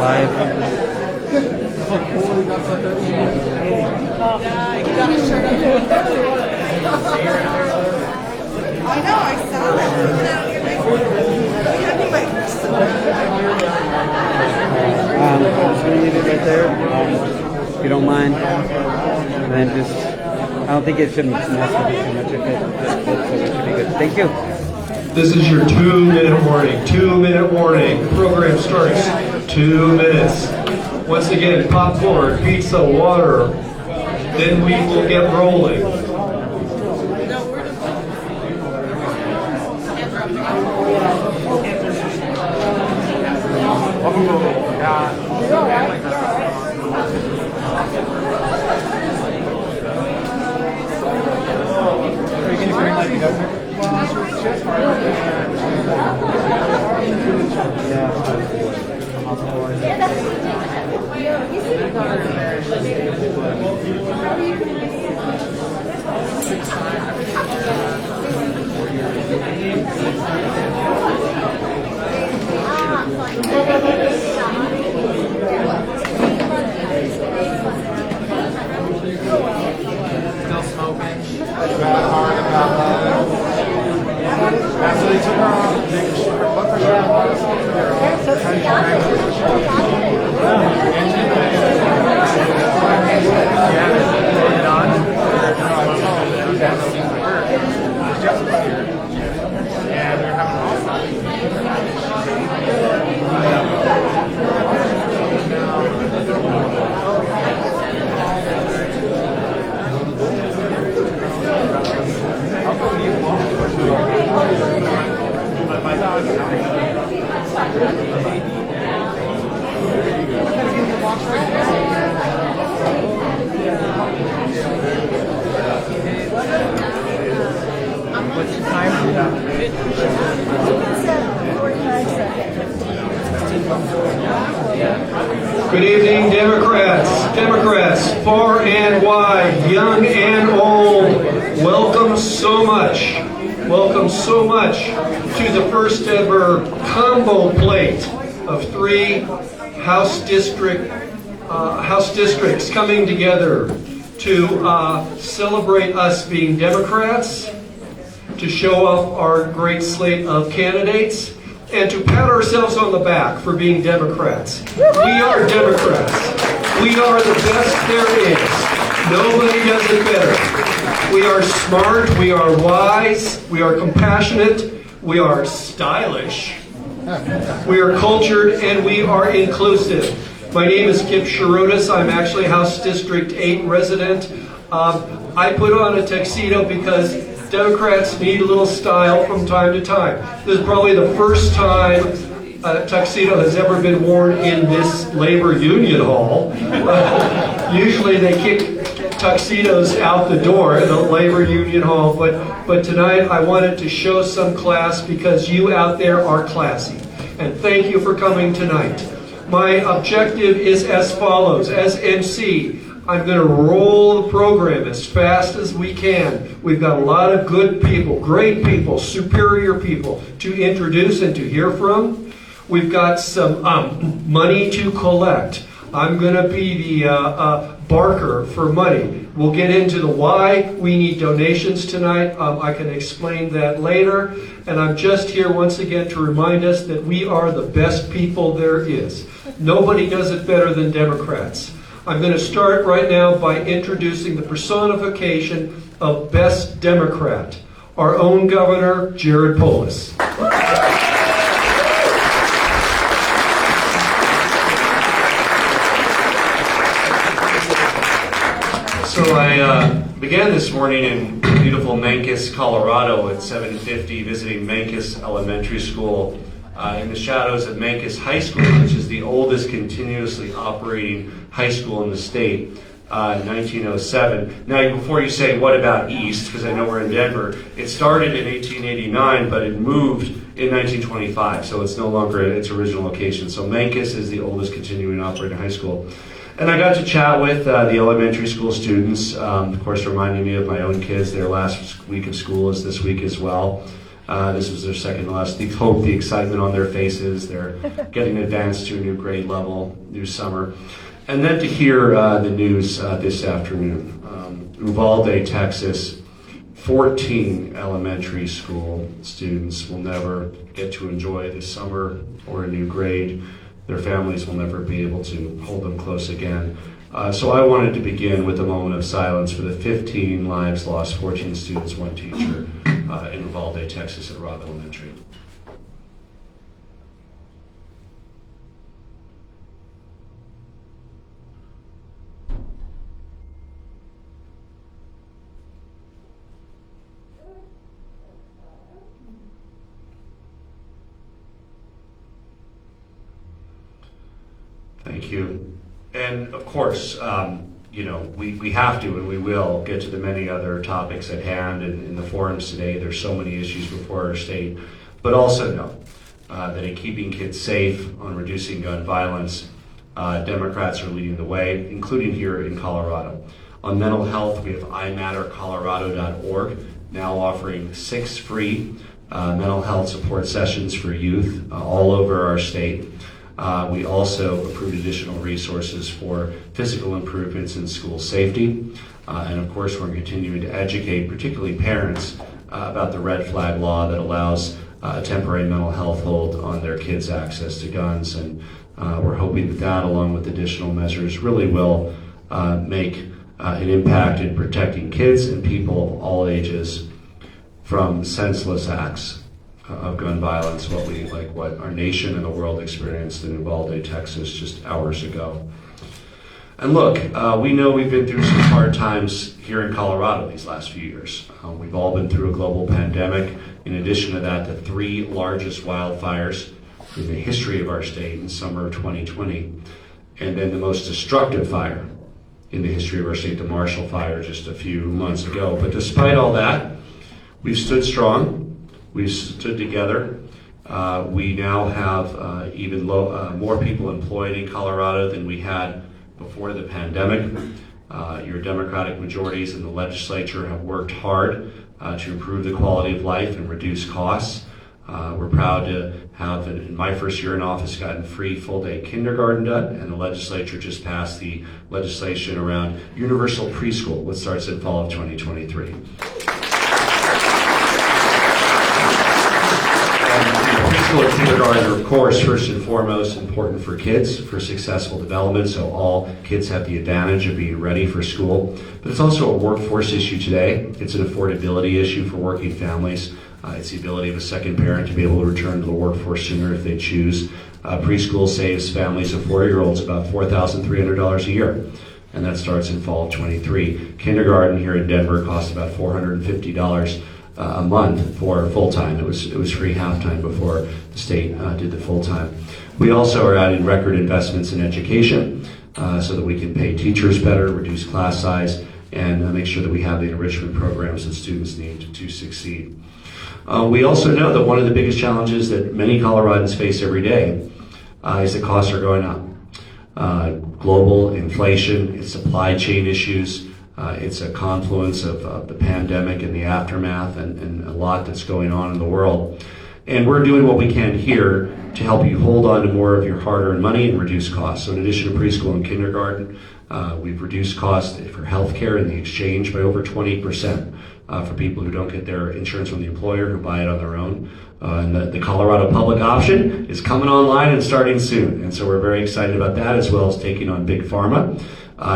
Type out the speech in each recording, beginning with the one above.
live. I know, I saw that. I'm just going to leave it right there, if you don't mind. And then just, I don't think it should mess with it too much if it just flips, so it should be good. Thank you. This is your 2-minute warning. 2-minute warning. The program starts 2 minutes. Once again, popcorn, pizza, water. Then we will get rolling. Still smoking. Hard about that. After they took her off, they put her What's the time for that? Good evening, Democrats. Democrats, far and wide, young and old. Welcome so much. Welcome so much to the first ever combo plate of 3 House districts coming together to celebrate us being Democrats, to show off our great slate of candidates, and to pat ourselves on the back for being Democrats. We are Democrats. We are the best there is. Nobody does it better. We are smart, we are wise, we are compassionate, we are stylish, we are cultured, and we are inclusive. My name is Kip Shirotis. I'm actually House District 8 resident. I put on a tuxedo because Democrats need a little style from time to time. This is probably the first time a tuxedo has ever been worn in this labor union hall. Usually they kick tuxedos out the door in the labor union hall, but tonight I wanted to show some class because you out there are classy. And thank you for coming tonight. My objective is as follows. As MC, I'm going to roll the program as fast as we can. We've got a lot of good people, great people, superior people to introduce and to hear from. We've got some money to collect. I'm going to be the barker for money. We'll get into the why we need donations tonight. I can explain that later. And I'm just here once again to remind us that we are the best people there is. Nobody does it better than Democrats. I'm going to start right now by introducing the personification of Best Democrat, our own Governor, Jared Polis. So I began this morning in beautiful Mancos, Colorado at 7:50, visiting Mancos Elementary School in the shadows of Mancos High School, which is the oldest continuously operating high school in the state, in 1907. Now, before you say, what about East, because I know we're in Denver, it started in 1889, but it moved in 1925, so it's no longer its original location. So Mancos is the oldest continuing operating high school. And I got to chat with the elementary school students, of course reminding me of my own kids. Their last week of school is this week as well. This was their second to last. The hope, the excitement on their faces. They're getting advanced to a new grade level, new summer. And then to hear the news this afternoon. Uvalde, Texas, 14 elementary school students will never get to enjoy this summer or a new grade. Their families will never be able to hold them close again. So I wanted to begin with a moment of silence for the 15 lives lost, 14 students, 1 teacher in Uvalde, Texas at Robb Elementary. Thank you. And of course, we have to and we will get to the many other topics at hand in the forums today. There's so many issues before our state, but also know that in keeping kids safe, on reducing gun violence, Democrats are leading the way, including here in Colorado. On mental health, we have imattercolorado.org now offering 6 free mental health support sessions for youth all over our state. We also approved additional resources for physical improvements in school safety. And of course, we're continuing to educate, particularly parents, about the red flag law that allows a temporary mental health hold on their kids' access to guns. And we're hoping that that, along with additional measures, really will make an impact in protecting kids and people of all ages from senseless acts of gun violence, what our nation and the world experienced in Uvalde, Texas, just hours ago. And look, we know we've been through some hard times here in Colorado these last few years. We've all been through a global pandemic. In addition to that, the 3 largest wildfires in the history of our state in summer of 2020, and then the most destructive fire in the history of our state, the Marshall Fire, just a few months ago. But despite all that, we've stood strong. We've stood together. We now have even more people employed in Colorado than we had before the pandemic. Your Democratic majorities in the legislature have worked hard to improve the quality of life and reduce costs. We're proud to have, in my first year in office, gotten free full-day kindergarten done, and the legislature just passed the legislation around universal preschool, which starts in fall of 2023. Preschool and kindergarten are, of course, first and foremost important for kids, for successful development, so all kids have the advantage of being ready for school. But it's also a workforce issue today. It's an affordability issue for working families. It's the ability of a second parent to be able to return to the workforce sooner if they choose. Preschool saves families of 4-year-olds about $4,300 a year, and that starts in fall of 23. Kindergarten here in Denver costs about $450 a month for full-time. It was free half-time before the state did the full-time. We also are adding record investments in education so that we can pay teachers better, reduce class size, and make sure that we have the enrichment programs that students need to succeed. We also know that one of the biggest challenges that many Coloradans face every day is that costs are going up. Global inflation, it's supply chain issues, it's a confluence of the pandemic and the aftermath and a lot that's going on in the world. And we're doing what we can here to help you hold on to more of your hard-earned money and reduce costs. So in addition to preschool and kindergarten, we've reduced costs for healthcare and the exchange by over 20% for people who don't get their insurance from the employer, who buy it on their own. And the Colorado Public Option is coming online and starting soon. And so we're very excited about that, as well as taking on Big Pharma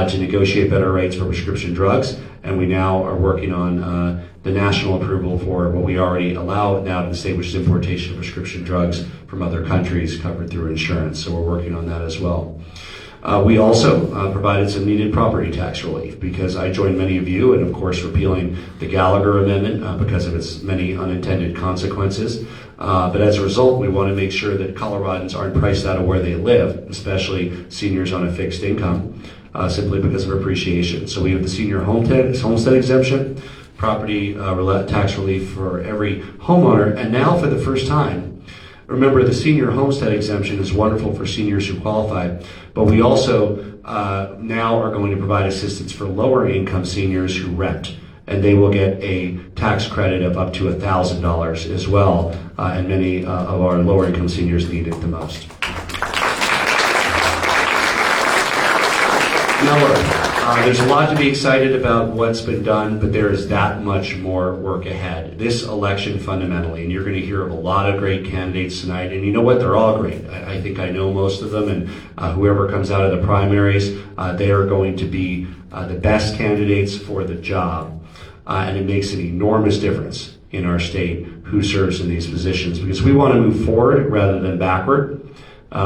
to negotiate better rates for prescription drugs. And we now are working on the national approval for what we already allow now to the state, which is importation of prescription drugs from other countries covered through insurance. So we're working on that as well. We also provided some needed property tax relief because I joined many of you in, of course, repealing the Gallagher Amendment because of its many unintended consequences. But as a result, we want to make sure that Coloradans aren't priced out of where they live, especially seniors on a fixed income, simply because of appreciation. So we have the senior homestead exemption, property tax relief for every homeowner, and now for the first time, remember, the senior homestead exemption is wonderful for seniors who qualify, but we also now are going to provide assistance for lower income seniors who rent. and they will get a tax credit of up to $1,000 as well, and many of our lower income seniors need it the most. Now look, there's a lot to be excited about what's been done, but there is that much more work ahead. This election fundamentally, and you're going to hear of a lot of great candidates tonight, and you know what, they're all great. I think I know most of them, and whoever comes out of the primaries, they are going to be the best candidates for the job. And it makes an enormous difference in our state who serves in these positions, because we want to move forward rather than backward.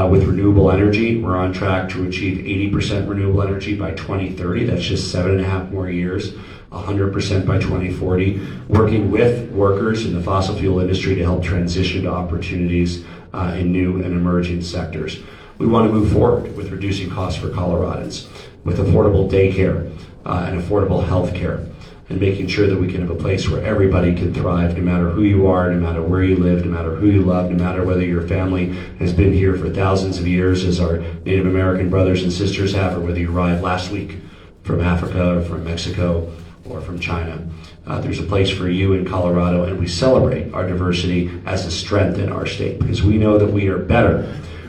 With renewable energy, we're on track to achieve 80% renewable energy by 2030. That's just 7.5 more years, 100% by 2040. Working with workers in the fossil fuel industry to help transition to opportunities in new and emerging sectors. We want to move forward with reducing costs for Coloradans, with affordable daycare and affordable health care, and making sure that we can have a place where everybody can thrive, no matter who you are, no matter where you live, no matter who you love, no matter whether your family has been here for thousands of years, as our Native American brothers and sisters have, or whether you arrived last week from Africa or from Mexico or from China. There's a place for you in Colorado, and we celebrate our diversity as a strength in our state, because we know that we are better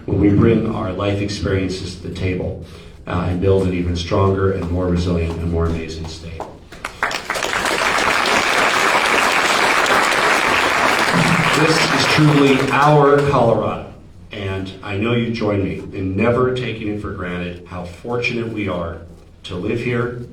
when we bring our life experiences to the table and build an even stronger and more resilient and more amazing state. This is truly our Colorado, and I know you join me in never taking it for granted how fortunate we are to live here,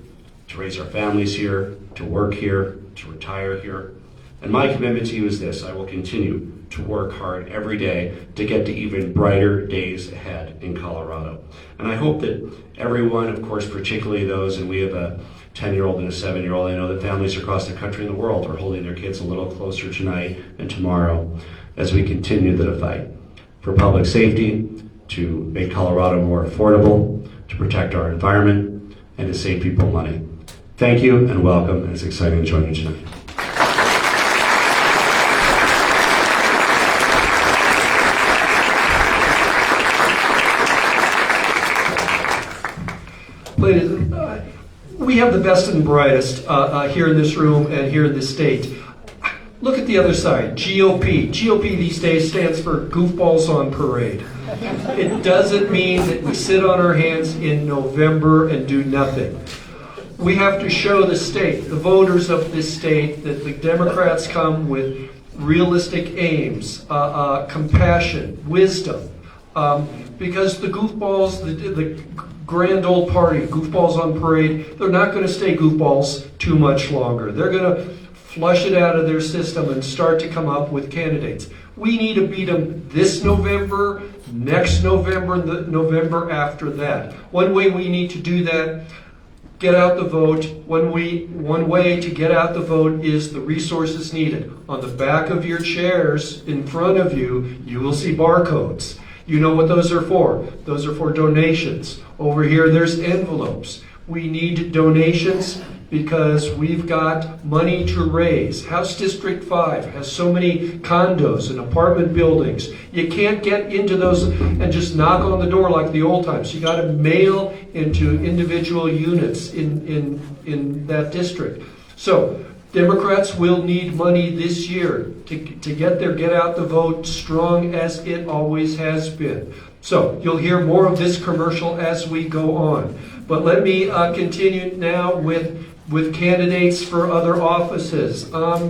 to raise our families here, to work here, to retire here. And my commitment to you is this: I will continue to work hard every day to get to even brighter days ahead in Colorado. And I hope that everyone, of course, particularly those, and we have a 10-year-old and a 7-year-old. I know that families across the country and the world are holding their kids a little closer tonight and tomorrow as we continue the fight for public safety, to make Colorado more affordable, to protect our environment, and to save people money. Thank you and welcome, and it's exciting to join you tonight. Ladies, we have the best and brightest here in this room and here in this state. Look at the other side, GOP. GOP these days stands for Goofballs on Parade. It doesn't mean that we sit on our hands in November and do nothing. We have to show the state, the voters of this state, that the Democrats come with realistic aims, compassion, wisdom. Because the goofballs, the grand old party, Goofballs on Parade, they're not going to stay goofballs too much longer. They're going to flush it out of their system and start to come up with candidates. We need to beat them this November, next November, and the November after that. One way we need to do that, get out the vote. One way to get out the vote is the resources needed. On the back of your chairs in front of you, you will see barcodes. You know what those are for. Those are for donations. Over here, there's envelopes. We need donations because we've got money to raise. House District 5 has so many condos and apartment buildings. You can't get into those and just knock on the door like the old times. You got to mail into individual units in that district. So Democrats will need money this year to get out the vote strong as it always has been. So you'll hear more of this commercial as we go on. But let me continue now with candidates for other offices.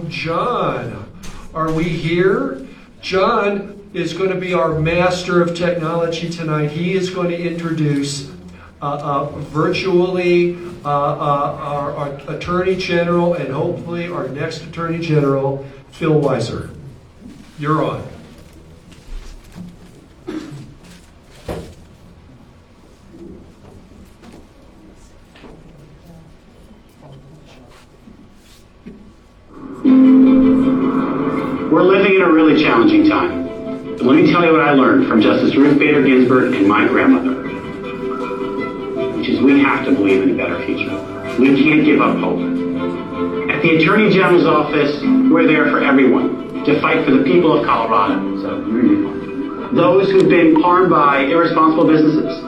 John, are we here? John is going to be our master of technology tonight. He is going to introduce virtually our Attorney General, and hopefully our next Attorney General, Phil Weiser. You're on. We're living in a really challenging time. But let me tell you what I learned from Justice Ruth Bader Ginsburg and my grandmother, which is we have to believe in a better future. We can't give up hope. At the Attorney General's office, we're there for everyone, to fight for the people of Colorado. So, those who've been harmed by irresponsible businesses,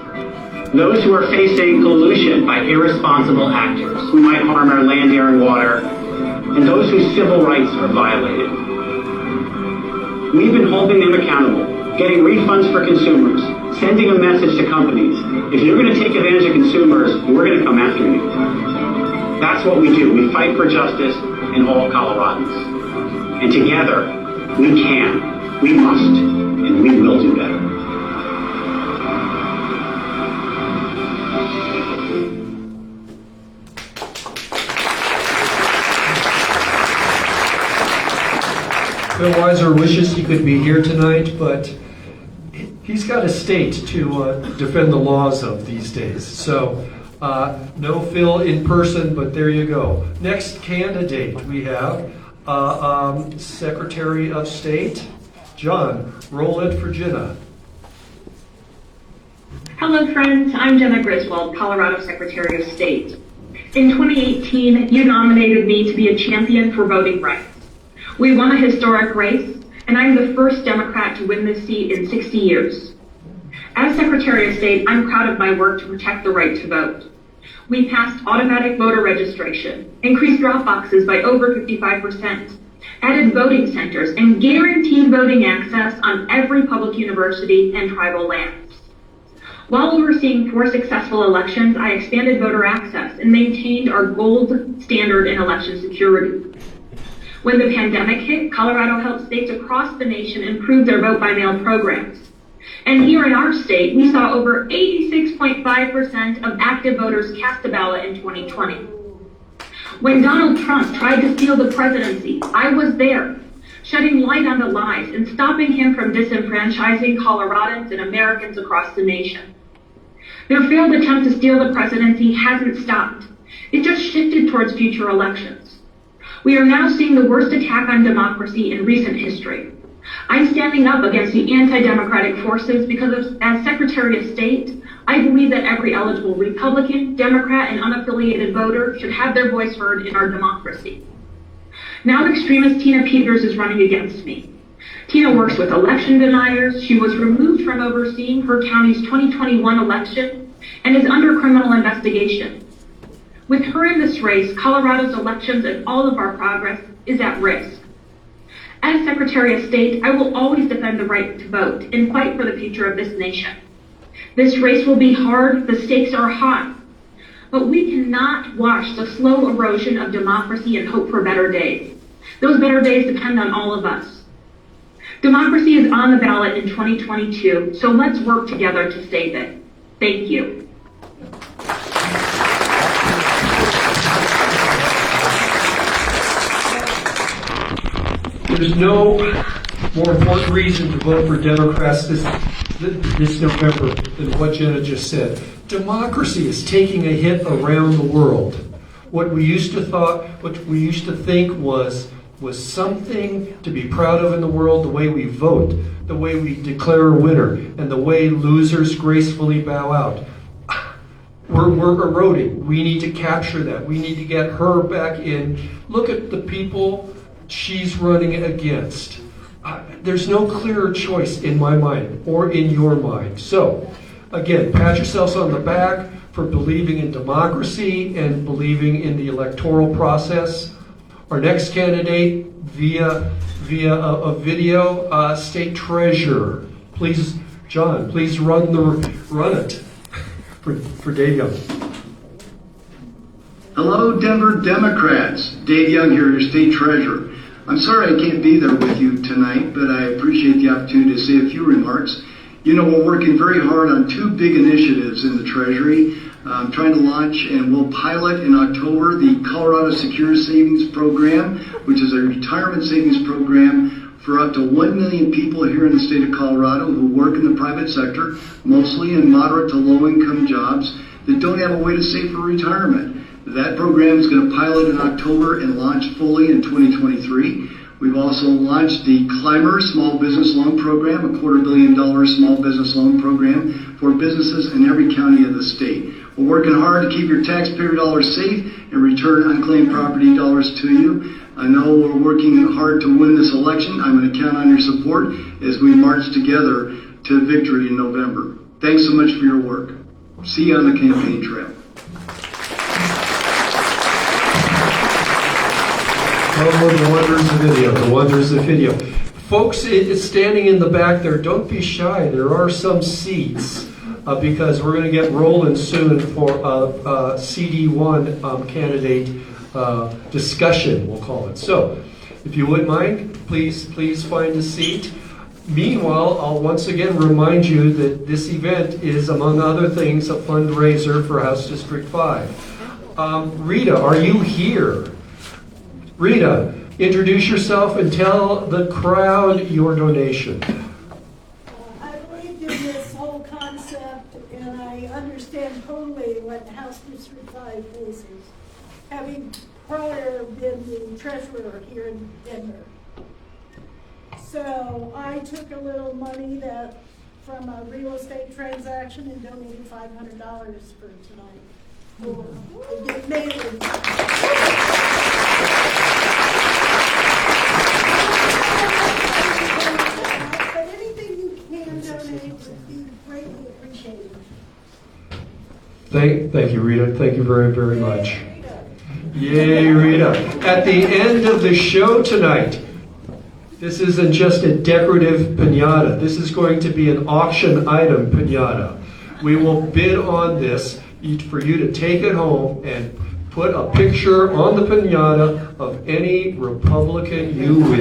those who are facing pollution by irresponsible actors who might harm our land, air, and water, and those whose civil rights are violated. We've been holding them accountable, getting refunds for consumers, sending a message to companies. If you're going to take advantage of consumers, we're going to come after you. That's what we do. We fight for justice in all Coloradans. And together, we can, we must, and we will do better. Bill Weiser wishes he could be here tonight, but he's got a state to defend the laws of these days. So no Phil in person, but there you go. Next candidate we have Secretary of State, John. Roll it for Jenna. Hello friends, I'm Jenna Griswold, Colorado Secretary of State. In 2018, you nominated me to be a champion for voting rights. We won a historic race, and I'm the first Democrat to win this seat in 60 years. As Secretary of State, I'm proud of my work to protect the right to vote. We passed automatic voter registration, increased drop boxes by over 55%, added voting centers, and guaranteed voting access on every public university and tribal lands. While overseeing 4 successful elections, I expanded voter access and maintained our gold standard in election security. When the pandemic hit, Colorado helped states across the nation improve their vote-by-mail programs. And here in our state, we saw over 86.5% of active voters cast a ballot in 2020. When Donald Trump tried to steal the presidency, I was there, shedding light on the lies and stopping him from disenfranchising Coloradans and Americans across the nation. Their failed attempt to steal the presidency hasn't stopped. It just shifted towards future elections. We are now seeing the worst attack on democracy in recent history. I'm standing up against the anti-democratic forces because as Secretary of State, I believe that every eligible Republican, Democrat, and unaffiliated voter should have their voice heard in our democracy. Now extremist Tina Peters is running against me. Tina works with election deniers. She was removed from overseeing her county's 2021 election and is under criminal investigation. With her in this race, Colorado's elections and all of our progress is at risk. As Secretary of State, I will always defend the right to vote and fight for the future of this nation. This race will be hard, the stakes are high, but we cannot watch the slow erosion of democracy and hope for better days. Those better days depend on all of us. Democracy is on the ballot in 2022, so let's work together to save it. Thank you. There's no more important reason to vote for Democrats this November than what Jenna just said. Democracy is taking a hit around the world. What we used to think was something to be proud of in the world, the way we vote, the way we declare a winner, and the way losers gracefully bow out. We're eroding. We need to capture that. We need to get her back in. Look at the people she's running against. There's no clearer choice in my mind or in your mind. So, again, pat yourselves on the back for believing in democracy and believing in the electoral process. Our next candidate via a video, State Treasurer. Please, John, please run it for Dave Young. Hello, Denver Democrats. Dave Young here, your State Treasurer. I'm sorry I can't be there with you tonight, but I appreciate the opportunity to say a few remarks. You know, we're working very hard on 2 big initiatives in the Treasury. I'm trying to launch and we'll pilot in October the Colorado Secure Savings Program, which is a retirement savings program for up to 1 million people here in the state of Colorado who work in the private sector, mostly in moderate to low-income jobs that don't have a way to save for retirement. That program is going to pilot in October and launch fully in 2023. We've also launched the Climber Small Business Loan Program, a $250 million small business loan program for businesses in every county of the state. We're working hard to keep your taxpayer dollars safe and return unclaimed property dollars to you. I know we're working hard to win this election. I'm going to count on your support as we march together to victory in November. Thanks so much for your work. See you on the campaign trail. Oh, the wonders of video, the wonders of video. Folks standing in the back there, don't be shy. There are some seats because we're going to get rolling soon for CD1 candidate discussion, we'll call it. So, if you wouldn't mind, please find a seat. Meanwhile, I'll once again remind you that this event is, among other things, a fundraiser for House District 5. Rita, are you here? Rita, introduce yourself and tell the crowd your donation. I believe in this whole concept, and I understand totally what House District 5 faces, having prior been the treasurer here in Denver. So I took a little money from a real estate transaction and donated $500 for tonight. It made it. But anything you can donate would be greatly appreciated. Thank you, Rita. Thank you very, very much. Yay, Rita. At the end of the show tonight, this isn't just a decorative piñata. This is going to be an auction item piñata. We will bid on this for you to take it home and put a picture on the piñata of any Republican you wish.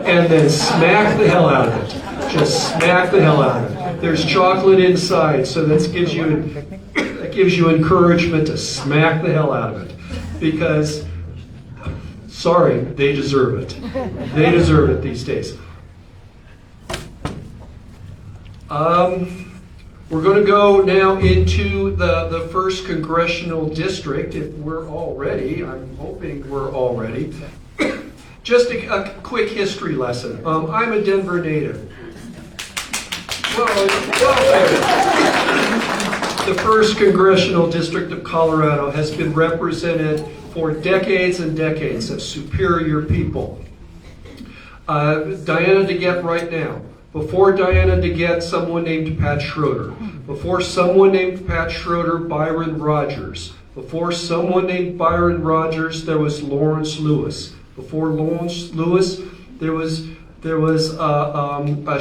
And then smack the hell out of it. Just smack the hell out of it. There's chocolate inside, so that gives you encouragement to smack the hell out of it. Because, sorry, they deserve it. They deserve it these days. We're going to go now into the first congressional district, if we're all ready. I'm hoping we're all ready. Just a quick history lesson. I'm a Denver native. The first congressional district of Colorado has been represented for decades and decades of superior people. Diana DeGette right now. Before Diana DeGette, someone named Pat Schroeder. Before someone named Pat Schroeder, Byron Rogers. Before someone named Byron Rogers, there was Lawrence Lewis. Before Lawrence Lewis, there was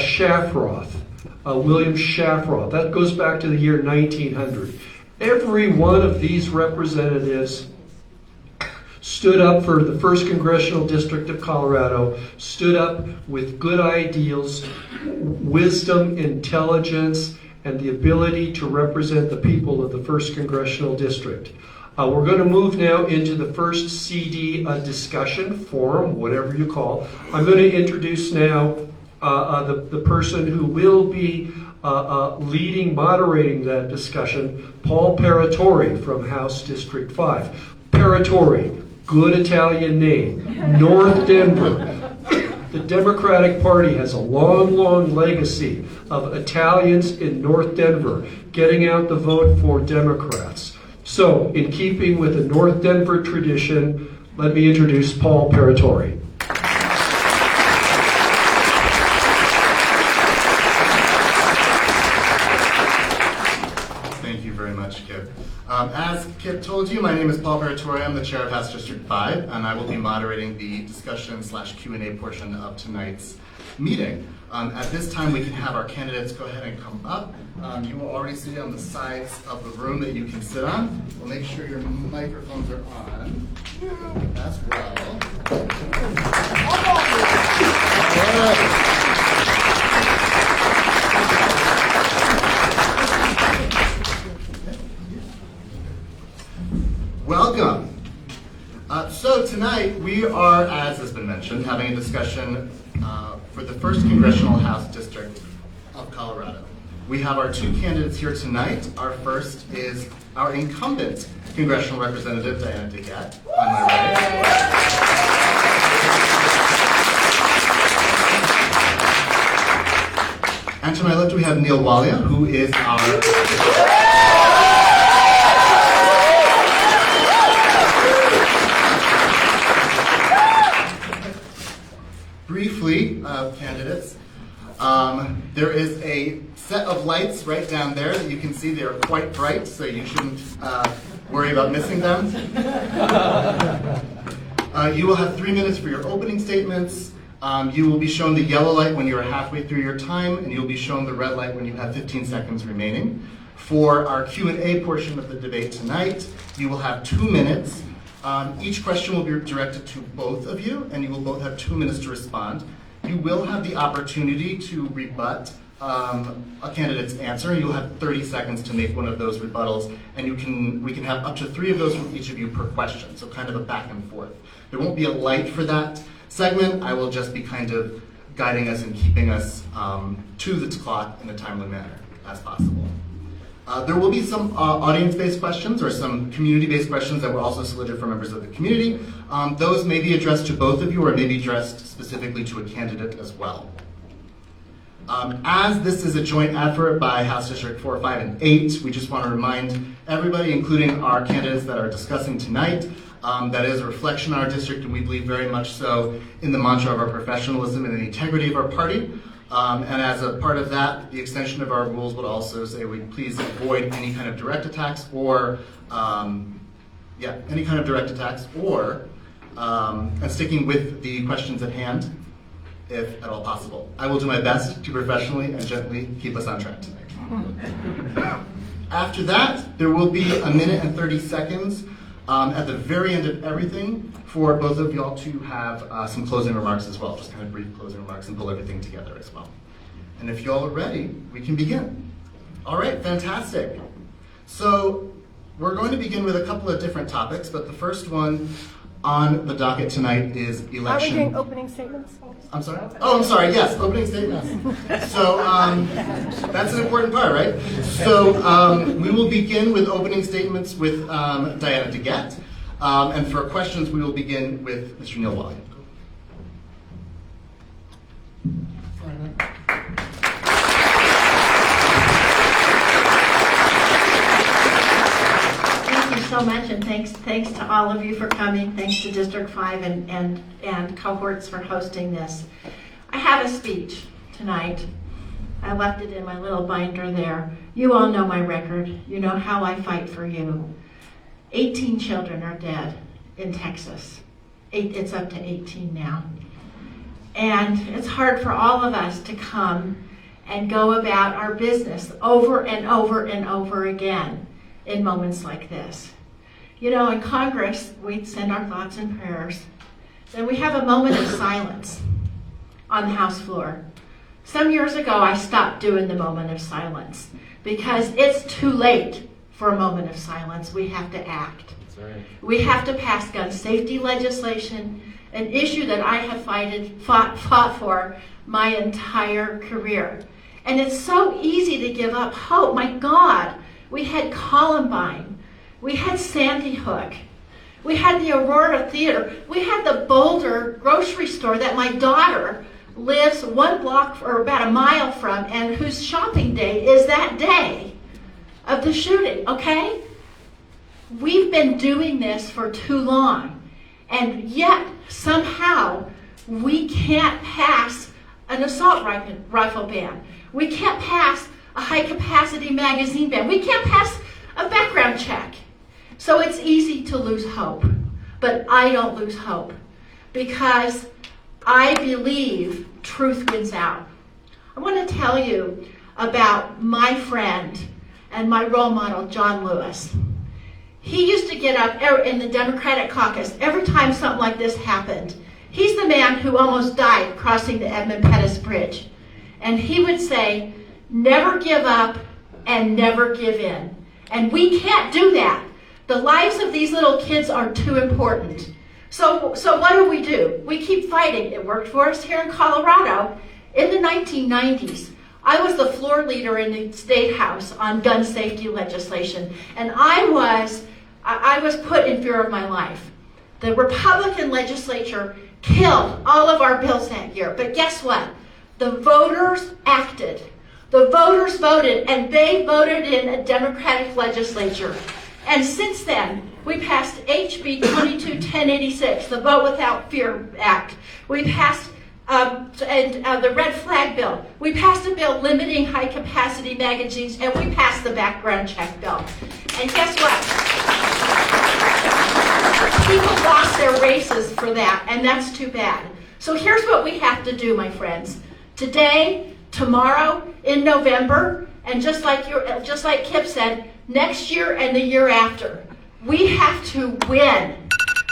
Shafroth, William Shafroth. That goes back to the year 1900. Every one of these representatives stood up for the first congressional district of Colorado, stood up with good ideals, wisdom, intelligence, and the ability to represent the people of the first congressional district. We're going to move now into the first CD discussion forum, whatever you call. I'm going to introduce now the person who will be moderating that discussion, Paul Paratori from House District 5. Paratori, good Italian name, North Denver. The Democratic Party has a long, long legacy of Italians in North Denver getting out the vote for Democrats. So, in keeping with the North Denver tradition, let me introduce Paul Paratori. Thank you very much, Kip. As Kip told you, my name is Paul Paratori. I'm the chair of House District 5, and I will be moderating the discussion/Q&A portion of tonight's meeting. At this time, we can have our candidates go ahead and come up. You will already see on the sides of the room that you can sit on. We'll make sure your microphones are on as well. Welcome. So tonight we are, as has been mentioned, having a discussion for the first Congressional House District of Colorado. We have our two candidates here tonight. Our first is our incumbent Congressional Representative, Diana DeGette, on my right. And to my left we have Neal Walia, who is our... Briefly, candidates, there is a set of lights right down there that you can see. They are quite bright, so you shouldn't worry about missing them. You will have 3 minutes for your opening statements. You will be shown the yellow light when you are halfway through your time, and you'll be shown the red light when you have 15 seconds remaining. For our Q&A portion of the debate tonight, you will have 2 minutes. Each question will be directed to both of you, and you will both have 2 minutes to respond. You will have the opportunity to rebut a candidate's answer. You'll have 30 seconds to make one of those rebuttals, and we can have up to 3 of those from each of you per question, so kind of a back and forth. There won't be a light for that segment. I will just be kind of guiding us and keeping us to the clock in a timely manner as possible. There will be some audience-based questions or some community-based questions that were also solicited for members of the community. Those may be addressed to both of you or may be addressed specifically to a candidate as well. As this is a joint effort by House District 4, 5, and 8, we just want to remind everybody, including our candidates that are discussing tonight, that is a reflection on our district, and we believe very much so in the mantra of our professionalism and the integrity of our party. And as a part of that, the extension of our rules would also say we please avoid any kind of direct attacks or, and sticking with the questions at hand, if at all possible. I will do my best to professionally and gently keep us on track tonight. After that, there will be 1 minute and 30 seconds at the very end of everything for both of y'all to have some closing remarks as well, just kind of brief closing remarks and pull everything together as well. And if y'all are ready, we can begin. All right, fantastic. So we're going to begin with a couple of different topics, but the first one on the docket tonight is election. Are we doing opening statements? I'm sorry? Oh, I'm sorry, yes, opening statements. So that's an important part, right? So we will begin with opening statements with Diana DeGette. And for questions, we will begin with Mr. Neal Walia. Thank you so much, and thanks to all of you for coming. Thanks to District 5 and cohorts for hosting this. I have a speech tonight. I left it in my little binder there. You all know my record. You know how I fight for you. 18 children are dead in Texas. It's up to 18 now. And it's hard for all of us to come and go about our business over and over and over again in moments like this. You know, in Congress, we send our thoughts and prayers. Then we have a moment of silence on the House floor. Some years ago, I stopped doing the moment of silence because it's too late for a moment of silence. We have to act. That's right. We have to pass gun safety legislation, an issue that I have fought for my entire career. And it's so easy to give up hope. My God, we had Columbine. We had Sandy Hook. We had the Aurora Theater. We had the Boulder grocery store that my daughter lives 1 block or about a mile from, and whose shopping day is that day of the shooting, okay? We've been doing this for too long, and yet somehow we can't pass an assault rifle ban. We can't pass a high-capacity magazine ban. We can't pass a background check. So it's easy to lose hope, but I don't lose hope because I believe truth wins out. I want to tell you about my friend and my role model, John Lewis. He used to get up in the Democratic caucus every time something like this happened. He's the man who almost died crossing the Edmund Pettus Bridge. And he would say, never give up and never give in. And we can't do that. The lives of these little kids are too important. So what do? We keep fighting. It worked for us here in Colorado in the 1990s. I was the floor leader in the State House on gun safety legislation, and I was put in fear of my life. The Republican legislature killed all of our bills that year, but guess what? The voters acted. The voters voted, and they voted in a Democratic legislature. And since then, we passed HB 22-1086, the Vote Without Fear Act. We passed the Red Flag Bill. We passed a bill limiting high-capacity magazines, and we passed the background check bill. And guess what? people lost their races for that, and that's too bad. So here's what we have to do, my friends. Today, tomorrow, in November, and just like Kip said, next year and the year after, we have to win.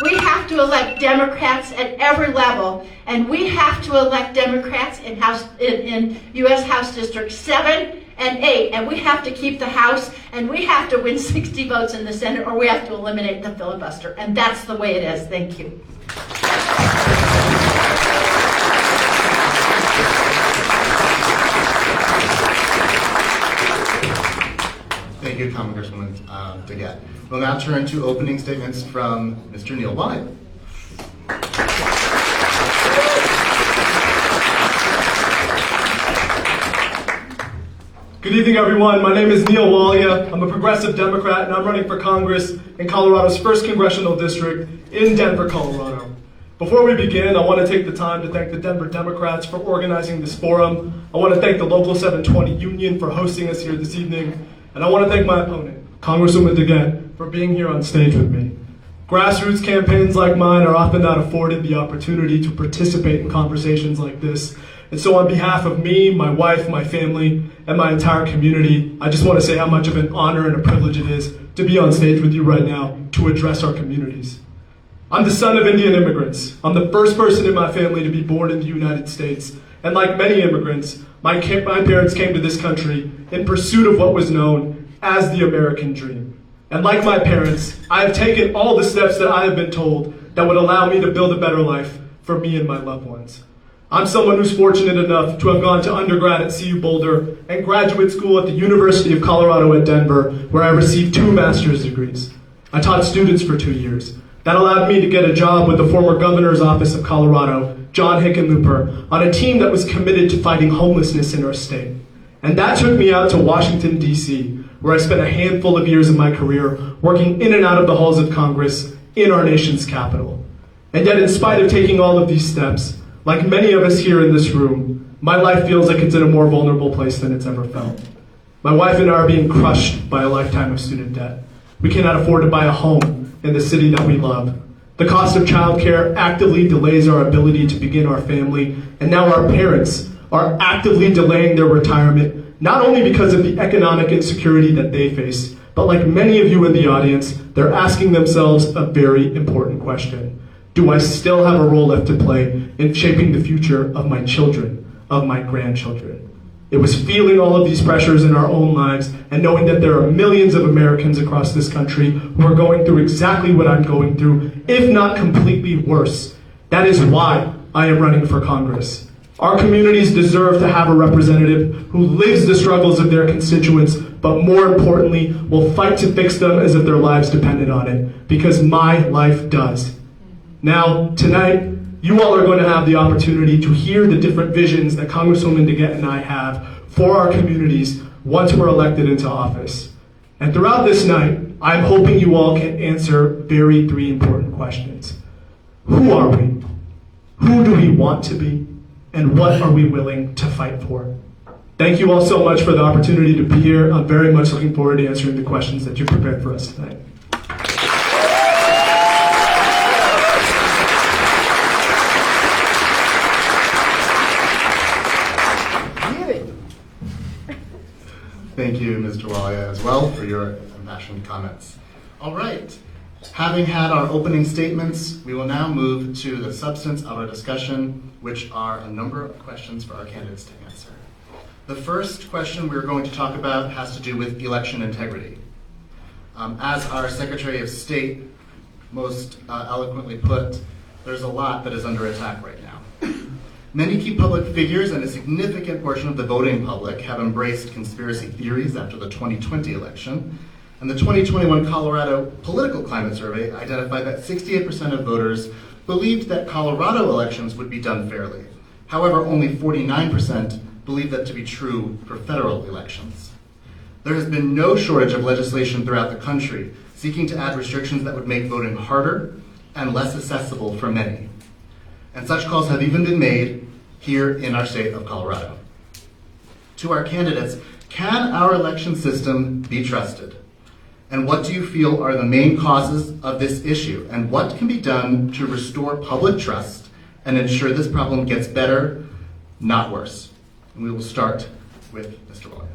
We have to elect Democrats at every level, and we have to elect Democrats in U.S. House District 7 and 8, and we have to keep the House, and we have to win 60 votes in the Senate, or we have to eliminate the filibuster, and that's the way it is. Thank you. Thank you, Congresswoman DeGette. We'll now turn to opening statements from Mr. Neal Walia. Good evening, everyone. My name is Neal Walia. I'm a progressive Democrat, and I'm running for Congress in Colorado's 1st Congressional District in Denver, Colorado. Before we begin, I want to take the time to thank the Denver Democrats for organizing this forum. I want to thank the Local 720 Union for hosting us here this evening. And I want to thank my opponent, Congresswoman DeGette, for being here on stage with me. Grassroots campaigns like mine are often not afforded the opportunity to participate in conversations like this. And so on behalf of me, my wife, my family, and my entire community, I just want to say how much of an honor and a privilege it is to be on stage with you right now to address our communities. I'm the son of Indian immigrants. I'm the first person in my family to be born in the United States. And like many immigrants, my parents came to this country in pursuit of what was known as the American dream. And like my parents, I have taken all the steps that I have been told that would allow me to build a better life for me and my loved ones. I'm someone who's fortunate enough to have gone to undergrad at CU Boulder and graduate school at the University of Colorado at Denver, where I received 2 master's degrees. I taught students for 2 years. That allowed me to get a job with the former governor's office of Colorado, John Hickenlooper, on a team that was committed to fighting homelessness in our state. And that took me out to Washington, D.C., where I spent a handful of years of my career working in and out of the halls of Congress in our nation's capital. And yet, in spite of taking all of these steps, like many of us here in this room, my life feels like it's in a more vulnerable place than it's ever felt. My wife and I are being crushed by a lifetime of student debt. We cannot afford to buy a home in the city that we love. The cost of childcare actively delays our ability to begin our family, and now our parents are actively delaying their retirement, not only because of the economic insecurity that they face, but like many of you in the audience, they're asking themselves a very important question. Do I still have a role left to play in shaping the future of my children, of my grandchildren? It was feeling all of these pressures in our own lives and knowing that there are millions of Americans across this country who are going through exactly what I'm going through, if not completely worse. That is why I am running for Congress. Our communities deserve to have a representative who lives the struggles of their constituents, but more importantly, will fight to fix them as if their lives depended on it, because my life does. Now, tonight, you all are going to have the opportunity to hear the different visions that Congresswoman DeGette and I have for our communities once we're elected into office. And throughout this night, I'm hoping you all can answer 3 important questions. Who are we? Who do we want to be? And what are we willing to fight for? Thank you all so much for the opportunity to be here. I'm very much looking forward to answering the questions that you prepared for us tonight. Thank you, Mr. Walia, as well, for your impassioned comments. All right. Having had our opening statements, we will now move to the substance of our discussion, which are a number of questions for our candidates to answer. The first question we're going to talk about has to do with election integrity. As our Secretary of State most eloquently put, there's a lot that is under attack right now. Many key public figures and a significant portion of the voting public have embraced conspiracy theories after the 2020 election, and the 2021 Colorado Political Climate Survey identified that 68% of voters believed that Colorado elections would be done fairly. However, only 49% believe that to be true for federal elections. There has been no shortage of legislation throughout the country seeking to add restrictions that would make voting harder and less accessible for many. And such calls have even been made here in our state of Colorado. To our candidates, can our election system be trusted? And what do you feel are the main causes of this issue? And what can be done to restore public trust and ensure this problem gets better, not worse? And we will start with Mr. Walia.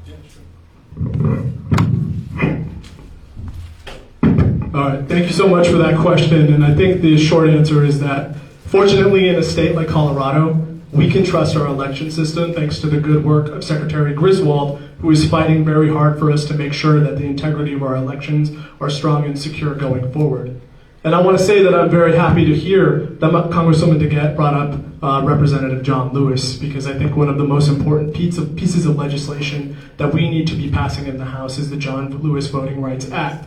All right, thank you so much for that question. And I think the short answer is that, fortunately, in a state like Colorado, we can trust our election system thanks to the good work of Secretary Griswold, who is fighting very hard for us to make sure that the integrity of our elections are strong and secure going forward. And I want to say that I'm very happy to hear that Congresswoman DeGette brought up Representative John Lewis, because I think one of the most important pieces of legislation that we need to be passing in the House is the John Lewis Voting Rights Act.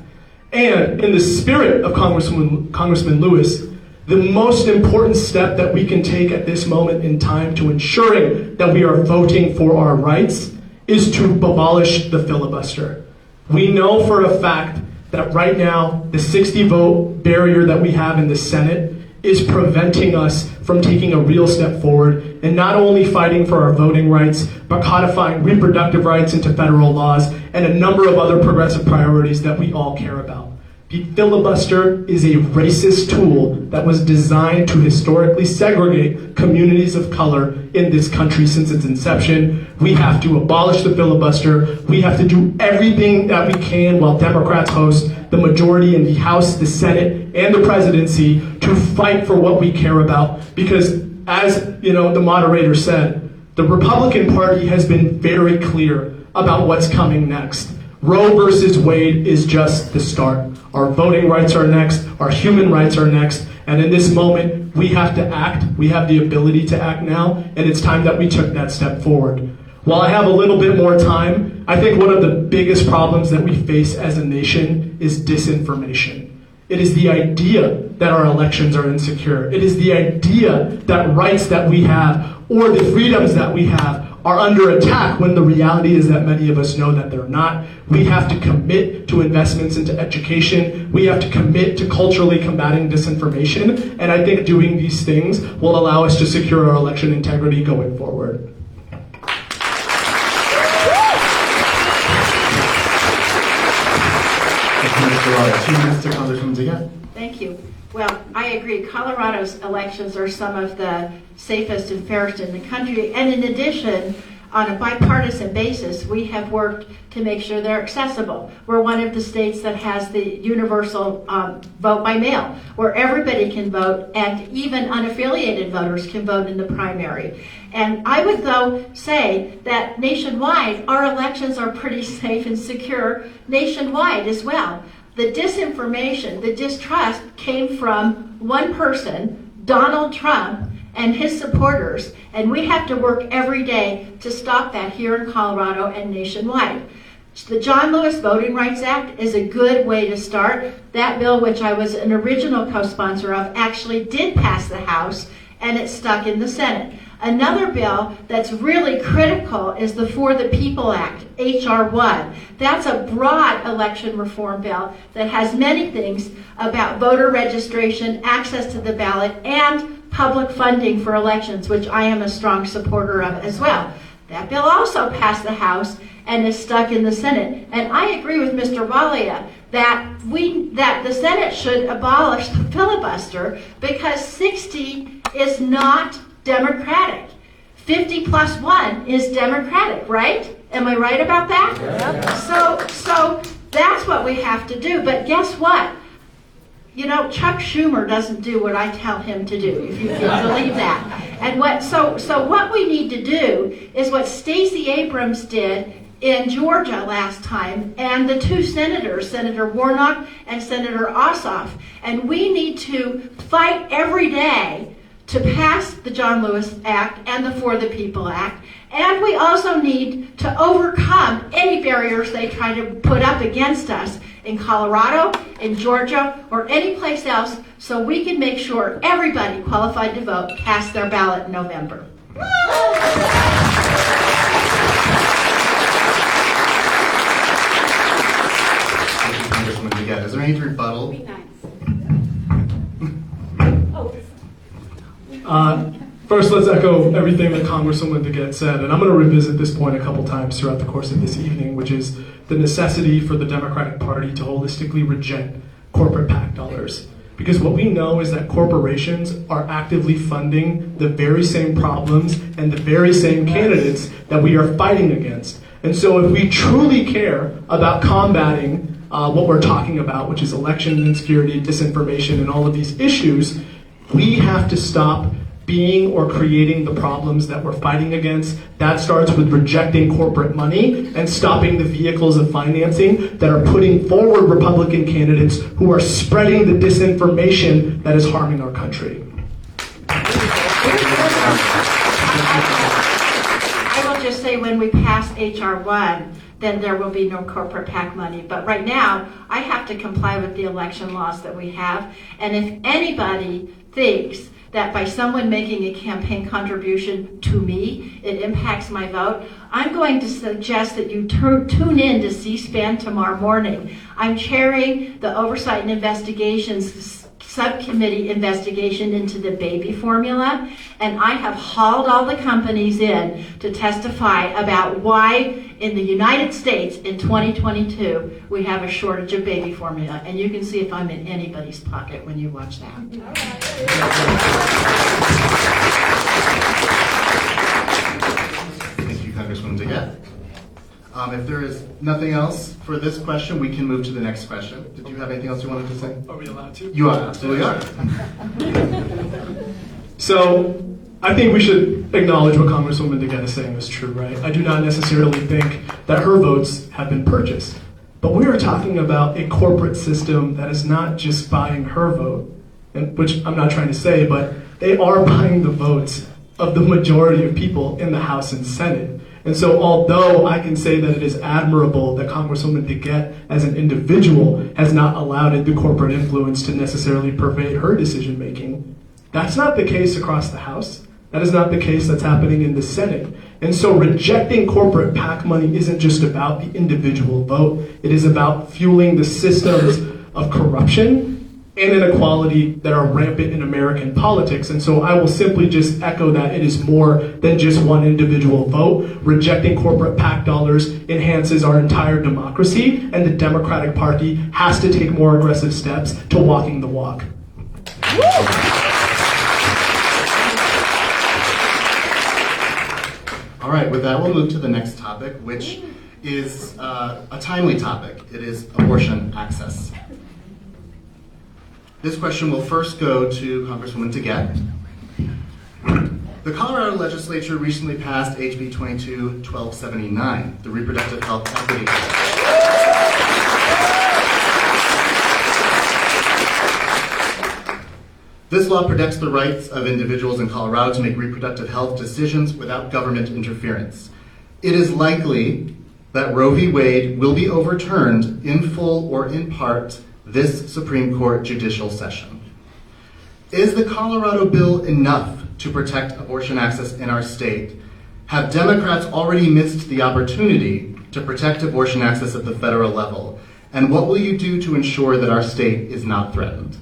And in the spirit of Congressman Lewis, the most important step that we can take at this moment in time to ensuring that we are voting for our rights is to abolish the filibuster. We know for a fact that right now, the 60-vote barrier that we have in the Senate is preventing us from taking a real step forward and not only fighting for our voting rights, but codifying reproductive rights into federal laws and a number of other progressive priorities that we all care about. The filibuster is a racist tool that was designed to historically segregate communities of color in this country since its inception. We have to abolish the filibuster. We have to do everything that we can while Democrats host the majority in the House, the Senate, and the presidency to fight for what we care about. Because as the moderator said, the Republican Party has been very clear about what's coming next. Roe versus Wade is just the start. Our voting rights are next, our human rights are next, and in this moment, we have to act. We have the ability to act now, and it's time that we took that step forward. While I have a little bit more time, I think one of the biggest problems that we face as a nation is disinformation. It is the idea that our elections are insecure. It is the idea that rights that we have or the freedoms that we have are under attack when the reality is that many of us know that they're not. We have to commit to investments into education. We have to commit to culturally combating disinformation. And I think doing these things will allow us to secure our election integrity going forward. Thank you. Well, I agree. Colorado's elections are some of the safest and fairest in the country. And in addition, on a bipartisan basis, we have worked to make sure they're accessible. We're one of the states that has the universal vote by mail, where everybody can vote, and even unaffiliated voters can vote in the primary. And I would, though, say that nationwide, our elections are pretty safe and secure nationwide as well. The disinformation, the distrust came from one person, Donald Trump, and his supporters, and we have to work every day to stop that here in Colorado and nationwide. The John Lewis Voting Rights Act is a good way to start. That bill, which I was an original co-sponsor of, actually did pass the House, and it's stuck in the Senate. Another bill that's really critical is the For the People Act, H.R. 1. That's a broad election reform bill that has many things about voter registration, access to the ballot, and public funding for elections, which I am a strong supporter of as well. That bill also passed the House and is stuck in the Senate. And I agree with Mr. Walia that the Senate should abolish the filibuster because 60 is not Democratic. 50 plus 1 is Democratic, right? Am I right about that? Yeah. So that's what we have to do. But guess what? Chuck Schumer doesn't do what I tell him to do, if you can believe that. And what we need to do is what Stacey Abrams did in Georgia last time, and the two senators, Senator Warnock and Senator Ossoff. And we need to fight every day to pass the John Lewis Act and the For the People Act. And we also need to overcome any barriers they try to put up against us in Colorado, in Georgia, or any place else, so we can make sure everybody qualified to vote casts their ballot in November. Congresswoman DeGette, is there any rebuttal? Be nice. First First, let's echo everything that Congresswoman DeGette said, and I'm going to revisit this point a couple times throughout the course of this evening, which is the necessity for the Democratic Party to holistically reject corporate PAC dollars. Because what we know is that corporations are actively funding the very same problems and the very same candidates that we are fighting against. And so if we truly care about combating what we're talking about, which is election insecurity, disinformation, and all of these issues, we have to stop being or creating the problems that we're fighting against. That starts with rejecting corporate money and stopping the vehicles of financing that are putting forward Republican candidates who are spreading the disinformation that is harming our country. I will just say when we pass H.R. 1, then there will be no corporate PAC money. But right now, I have to comply with the election laws that we have. And if anybody thinks that by someone making a campaign contribution to me, it impacts my vote, I'm going to suggest that you tune in to C-SPAN tomorrow morning. I'm chairing the Oversight and Investigations Subcommittee investigation into the baby formula, and I have hauled all the companies in to testify about why in the United States in 2022 we have a shortage of baby formula, and you can see if I'm in anybody's pocket when you watch that. Thank you, Congresswoman DeGette. If there is nothing else for this question, we can move to the next question. Did you have anything else you wanted to say? Are we allowed to? You are, absolutely are. So, I think we should acknowledge what Congresswoman DeGette is saying is true, right? I do not necessarily think that her votes have been purchased. But we are talking about a corporate system that is not just buying her vote, and which I'm not trying to say, but they are buying the votes of the majority of people in the House and Senate. And so although I can say that it is admirable that Congresswoman DeGette as an individual has not allowed the corporate influence to necessarily pervade her decision making, that's not the case across the House. That is not the case that's happening in the Senate. And so rejecting corporate PAC money isn't just about the individual vote. It is about fueling the systems of corruption and inequality that are rampant in American politics. And so I will simply just echo that it is more than just one individual vote. Rejecting corporate PAC dollars enhances our entire democracy, and the Democratic Party has to take more aggressive steps to walking the walk. All right, with that, we'll move to the next topic, which is a timely topic. It is abortion access. This question will first go to Congresswoman DeGette. The Colorado legislature recently passed HB 22-1279, the Reproductive Health Equity Act. This law protects the rights of individuals in Colorado to make reproductive health decisions without government interference. It is likely that Roe v. Wade will be overturned in full or in part this Supreme Court judicial session. Is the Colorado bill enough to protect abortion access in our state? Have Democrats already missed the opportunity to protect abortion access at the federal level? And what will you do to ensure that our state is not threatened?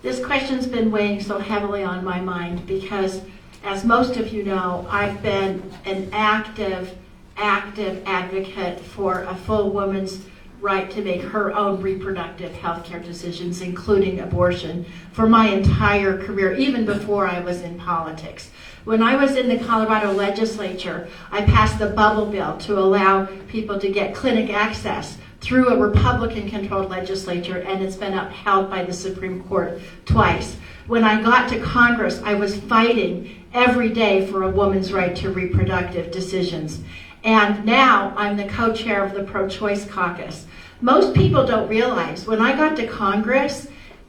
This question's been weighing so heavily on my mind because, as most of you know, I've been an active advocate for a full woman's right to make her own reproductive health care decisions, including abortion, for my entire career, even before I was in politics. When I was in the Colorado legislature, I passed the bubble bill to allow people to get clinic access through a Republican-controlled legislature, and it's been upheld by the Supreme Court twice. When I got to Congress, I was fighting every day for a woman's right to reproductive decisions. And now I'm the co-chair of the pro-choice caucus. Most people don't realize when I got to Congress,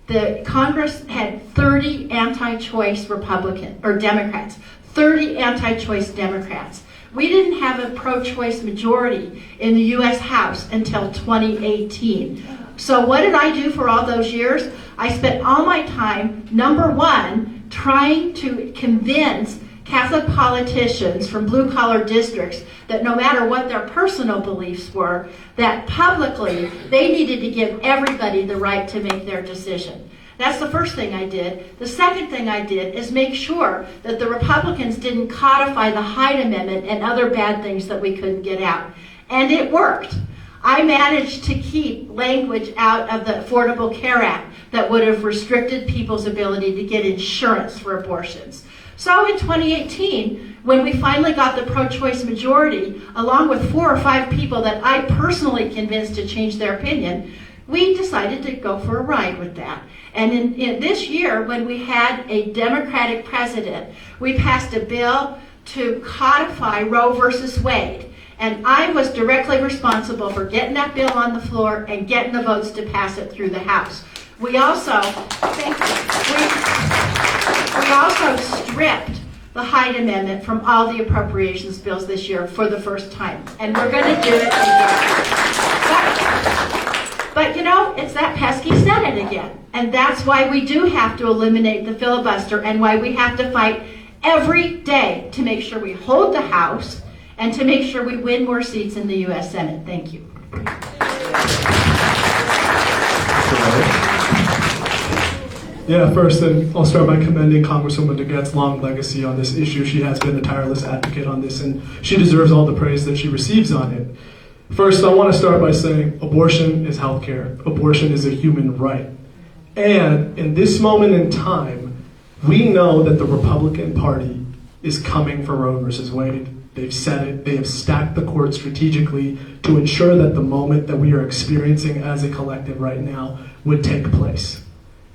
the Congress had 30 anti-choice Democrats, 30 anti-choice Democrats. We didn't have a pro-choice majority in the U.S. House until 2018. So what did I do for all those years? I spent all my time, number one, trying to convince Catholic politicians from blue-collar districts that no matter what their personal beliefs were, that publicly they needed to give everybody the right to make their decision. That's the first thing I did. The second thing I did is make sure that the Republicans didn't codify the Hyde Amendment and other bad things that we couldn't get out. And it worked. I managed to keep language out of the Affordable Care Act that would have restricted people's ability to get insurance for abortions. So in 2018, when we finally got the pro-choice majority, along with 4 or 5 people that I personally convinced to change their opinion, we decided to go for a ride with that. And in this year, when we had a Democratic president, we passed a bill to codify Roe versus Wade. And I was directly responsible for getting that bill on the floor and getting the votes to pass it through the House. We also, we also stripped the Hyde Amendment from all the appropriations bills this year for the first time. And we're going to do it again. But you know, it's that pesky Senate again. And that's why we do have to eliminate the filibuster and why we have to fight every day to make sure we hold the House and to make sure we win more seats in the U.S. Senate. Thank you. Yeah, first, I'll start by commending Congresswoman DeGette's long legacy on this issue. She has been a tireless advocate on this, and she deserves all the praise that she receives on it. First, I want to start by saying abortion is healthcare. Abortion is a human right. And in this moment in time, we know that the Republican Party is coming for Roe versus Wade. They've said it. They have stacked the court strategically to ensure that the moment that we are experiencing as a collective right now would take place.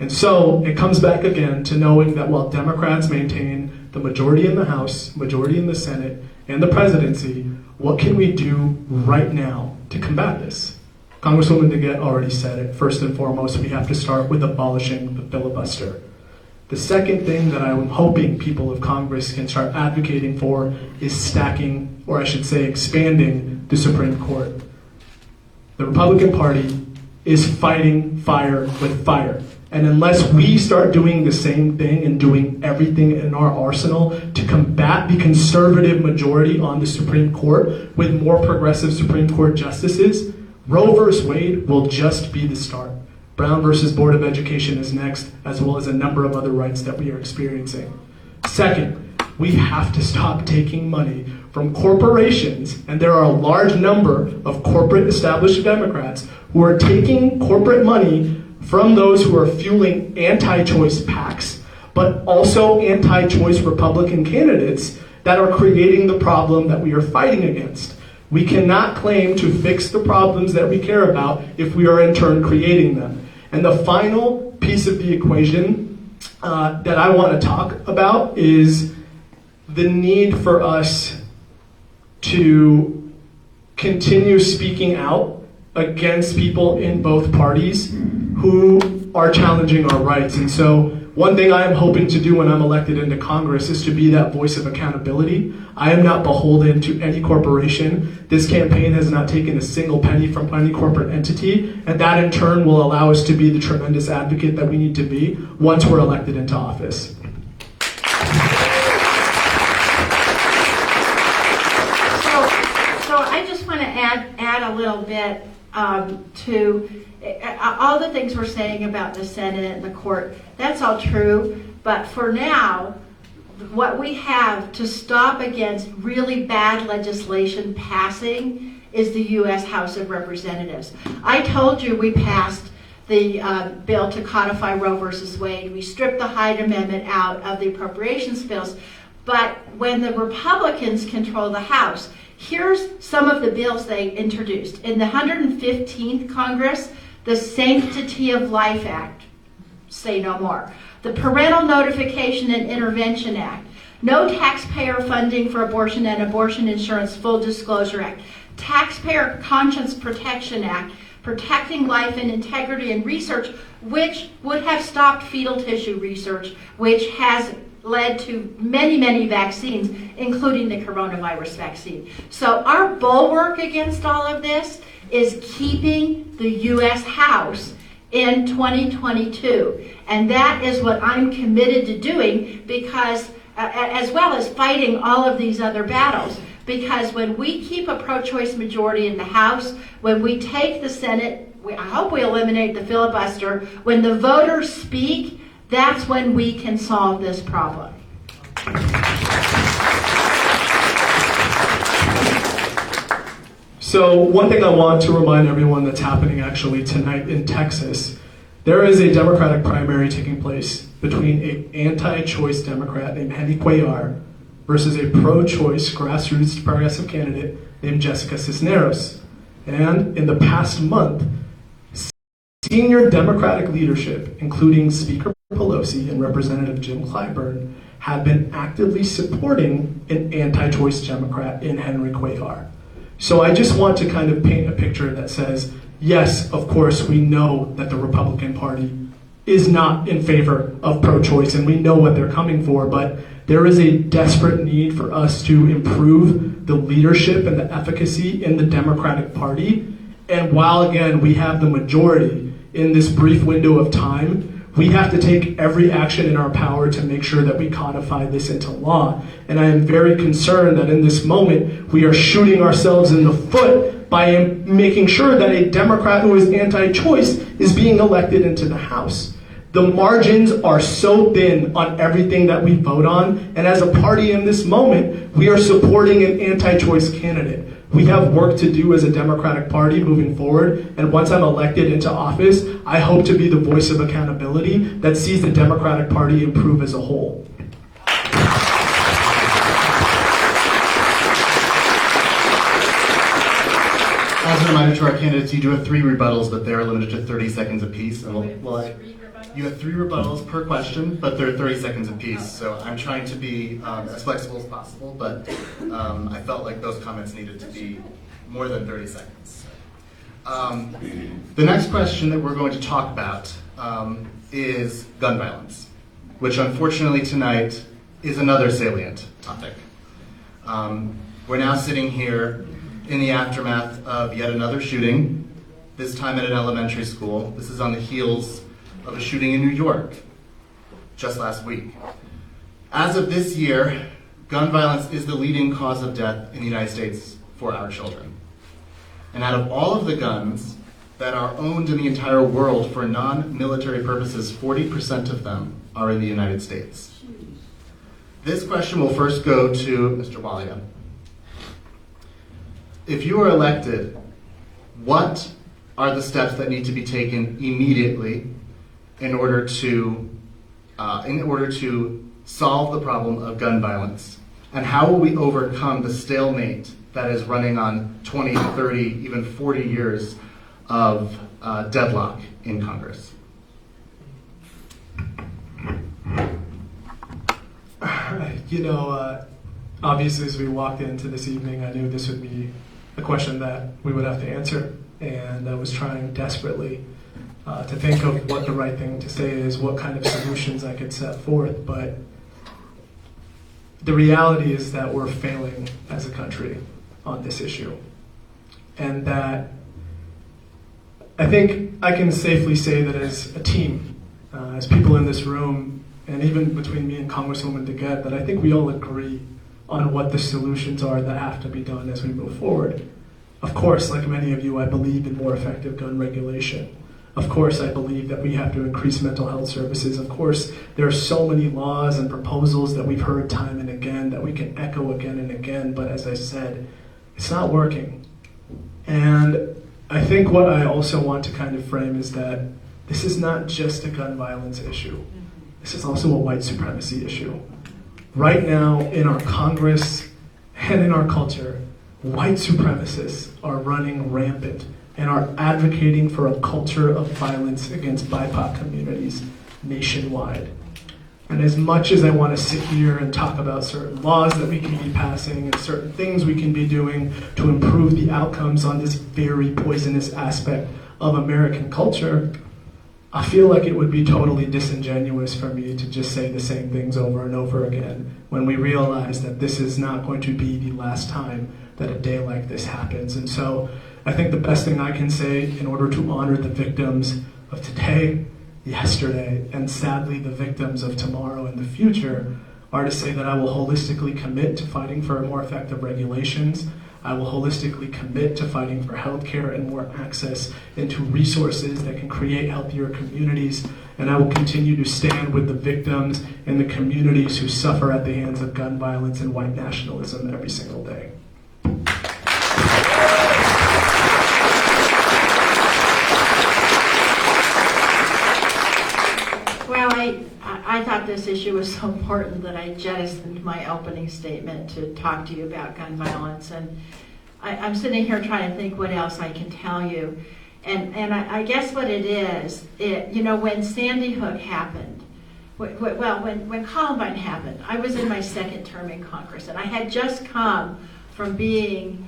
And so it comes back again to knowing that while Democrats maintain the majority in the House, majority in the Senate, and the presidency, what can we do right now to combat this? Congresswoman DeGette already said it. First and foremost, we have to start with abolishing the filibuster. The second thing that I'm hoping people of Congress can start advocating for is stacking, or I should say expanding, the Supreme Court. The Republican Party is fighting fire with fire. And unless we start doing the same thing and doing everything in our arsenal to combat the conservative majority on the Supreme Court with more progressive Supreme Court justices, Roe versus Wade will just be the start. Brown versus Board of Education is next, as well as a number of other rights that we are experiencing. Second, we have to stop taking money from corporations, and there are a large number of corporate established Democrats who are taking corporate money from those who are fueling anti-choice PACs, but also anti-choice Republican candidates that are creating the problem that we are fighting against. We cannot claim to fix the problems that we care about if we are in turn creating them. And the final piece of the equation that I want to talk about is the need for us to continue speaking out against people in both parties who are challenging our rights. And so one thing I am hoping to do when I'm elected into Congress is to be that voice of accountability. I am not beholden to any corporation. This campaign has not taken a single penny from any corporate entity, and that in turn will allow us to be the tremendous advocate that we need to be once we're elected into office. So I just want to add a little bit to all the things we're saying about the Senate and the court. That's all true, but for now, what we have to stop against really bad legislation passing is the U.S. House of Representatives. I told you we passed the bill to codify Roe versus Wade. We stripped the Hyde Amendment out of the appropriations bills, but when the Republicans control the House, here's some of the bills they introduced. In the 115th Congress, the Sanctity of Life Act, say no more. The Parental Notification and Intervention Act. No Taxpayer Funding for Abortion and Abortion Insurance Full Disclosure Act. Taxpayer Conscience Protection Act. Protecting Life and Integrity in Research, which would have stopped fetal tissue research, which has led to many, many vaccines, including the coronavirus vaccine. So our bulwark against all of this is keeping the U.S. House in 2022. And that is what I'm committed to doing, because, as well as fighting all of these other battles. Because when we keep a pro-choice majority in the House, when we take the Senate I hope we eliminate the filibuster. When the voters speak, that's when we can solve this problem. So one thing I want to remind everyone that's happening actually tonight in Texas, there is a Democratic primary taking place between an anti-choice Democrat named Henry Cuellar versus a pro-choice grassroots progressive candidate named Jessica Cisneros. And in the past month, senior Democratic leadership, including Speaker Pelosi and Representative Jim Clyburn, have been actively supporting an anti-choice Democrat in Henry Cuellar. So I just want to kind of paint a picture that says, yes, of course, we know that the Republican Party is not in favor of pro-choice, and we know what they're coming for, but there is a desperate need for us to improve the leadership and the efficacy in the Democratic Party. And while, again, we have the majority in this brief window of time, we have to take every action in our power to make sure that we codify this into law. And I am very concerned that in this moment, we are shooting ourselves in the foot by making sure that a Democrat who is anti-choice is being elected into the House. The margins are so thin on everything that we vote on, and as a party in this moment, we are supporting an anti-choice candidate. We have work to do as a Democratic Party moving forward, and once I'm elected into office, I hope to be the voice of accountability that sees the Democratic Party improve as a whole. As a reminder to our candidates, you do have 3 rebuttals, but they're limited to 30 seconds apiece. And you have 3 rebuttals per question, but they're 30 seconds apiece. So I'm trying to be as flexible as possible, but I felt like those comments needed to be more than 30 seconds. The next question that we're going to talk about is gun violence, which unfortunately tonight is another salient topic. We're now sitting here in the aftermath of yet another shooting, this time at an elementary school. This is on the heels of a shooting in New York just last week. As of this year, gun violence is the leading cause of death in the United States for our children. And out of all of the guns that are owned in the entire world for non-military purposes, 40% of them are in the United States. This question will first go to Mr. Walia. If you are elected, what are the steps that need to be taken immediately in order to solve the problem of gun violence? And how will we overcome the stalemate that is running on 20, 30, even 40 years of deadlock in Congress? Obviously as we walked into this evening, I knew this would be a question that we would have to answer. And I was trying desperately to think of what the right thing to say is, what kind of solutions I could set forth. But the reality is that we're failing as a country on this issue. And that I think I can safely say that as a team, as people in this room, and even between me and Congresswoman DeGette, that I think we all agree on what the solutions are that have to be done as we move forward. Of course, like many of you, I believe in more effective gun regulation. Of course, I believe that we have to increase mental health services. Of course, there are so many laws and proposals that we've heard time and again that we can echo again and again, but as I said, it's not working. And I think what I also want to kind of frame is that this is not just a gun violence issue. This is also a white supremacy issue. Right now, in our Congress and in our culture, white supremacists are running rampant and are advocating for a culture of violence against BIPOC communities nationwide. And as much as I want to sit here and talk about certain laws that we can be passing and certain things we can be doing to improve the outcomes on this very poisonous aspect of American culture, I feel like it would be totally disingenuous for me to just say the same things over and over again when we realize that this is not going to be the last time that a day like this happens. And so I think the best thing I can say in order to honor the victims of today, yesterday, and sadly the victims of tomorrow and the future are to say that I will holistically commit to fighting for more effective regulations. I will holistically commit to fighting for healthcare and more access into resources that can create healthier communities. And I will continue to stand with the victims and the communities who suffer at the hands of gun violence and white nationalism every single day. Well, I thought this issue was so important that I jettisoned my opening statement to talk to you about gun violence. And I'm sitting here trying to think what else I can tell you. And I guess what it is, when Sandy Hook happened, when Columbine happened, I was in my second term in Congress, and I had just come from being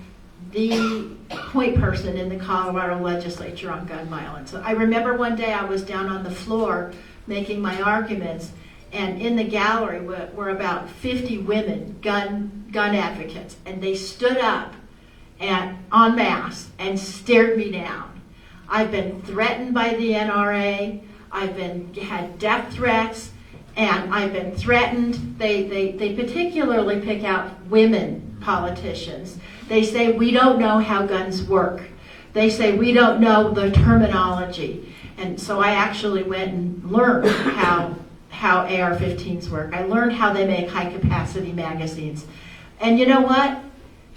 the point person in the Colorado legislature on gun violence. I remember one day I was down on the floor making my arguments, and in the gallery were about 50 women, gun advocates, and they stood up and en masse and stared me down. I've been threatened by the NRA, I've had death threats, and I've been threatened. They particularly pick out women politicians. They say we don't know how guns work. They say we don't know the terminology. And so I actually went and learned how AR-15s work. I learned how they make high-capacity magazines. And you know what?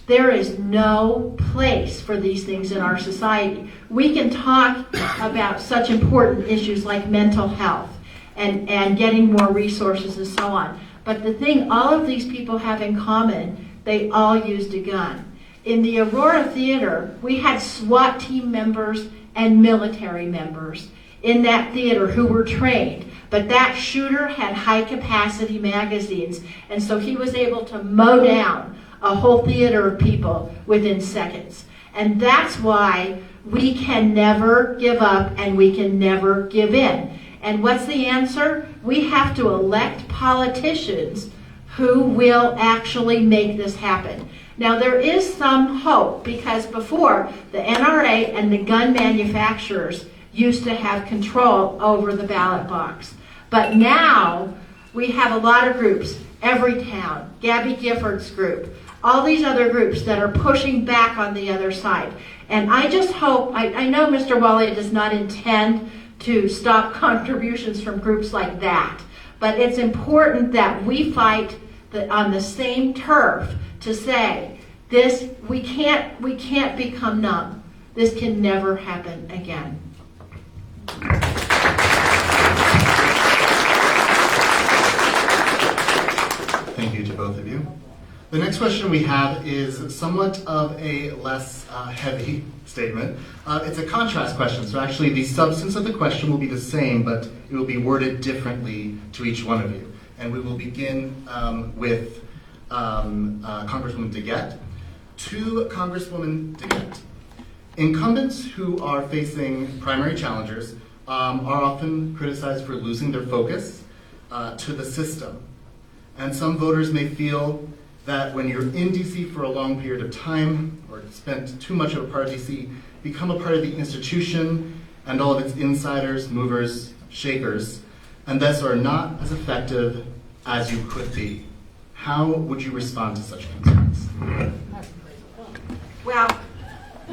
There is no place for these things in our society. We can talk about such important issues like mental health and getting more resources and so on. But the thing all of these people have in common, they all used a gun. In the Aurora Theater, we had SWAT team members and military members in that theater who were trained. But that shooter had high-capacity magazines, and so he was able to mow down a whole theater of people within seconds. And that's why we can never give up and we can never give in. And what's the answer? We have to elect politicians who will actually make this happen. Now there is some hope, because before, the NRA and the gun manufacturers used to have control over the ballot box. But now we have a lot of groups, Everytown, Gabby Gifford's group, all these other groups that are pushing back on the other side. And I just hope, I know Mr. Walia does not intend to stop contributions from groups like that, but it's important that we fight on the same turf to say, this, we can't become numb. This can never happen again. Thank you to both of you. The next question we have is somewhat of a less heavy statement. It's a contrast question, so actually the substance of the question will be the same, but it will be worded differently to each one of you. And we will begin with Congresswoman DeGette. To Congresswoman DeGette, incumbents who are facing primary challengers are often criticized for losing their focus to the system. And some voters may feel that when you're in DC for a long period of time, or spent too much of a part of DC, become a part of the institution and all of its insiders, movers, shakers, and thus are not as effective as you could be. How would you respond to such concerns? Well,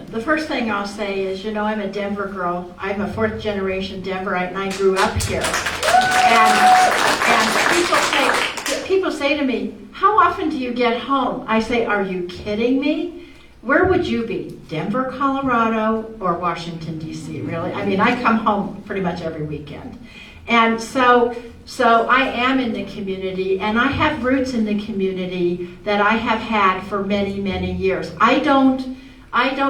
the first thing I'll say is, I'm a Denver girl. I'm a fourth generation Denverite, and I grew up here. And people say to me, how often do you get home? I say, are you kidding me? Where would you be? Denver, Colorado, or Washington, D.C., really? I mean, I come home pretty much every weekend. And so I am in the community, and I have roots in the community that I have had for many, many years. I don't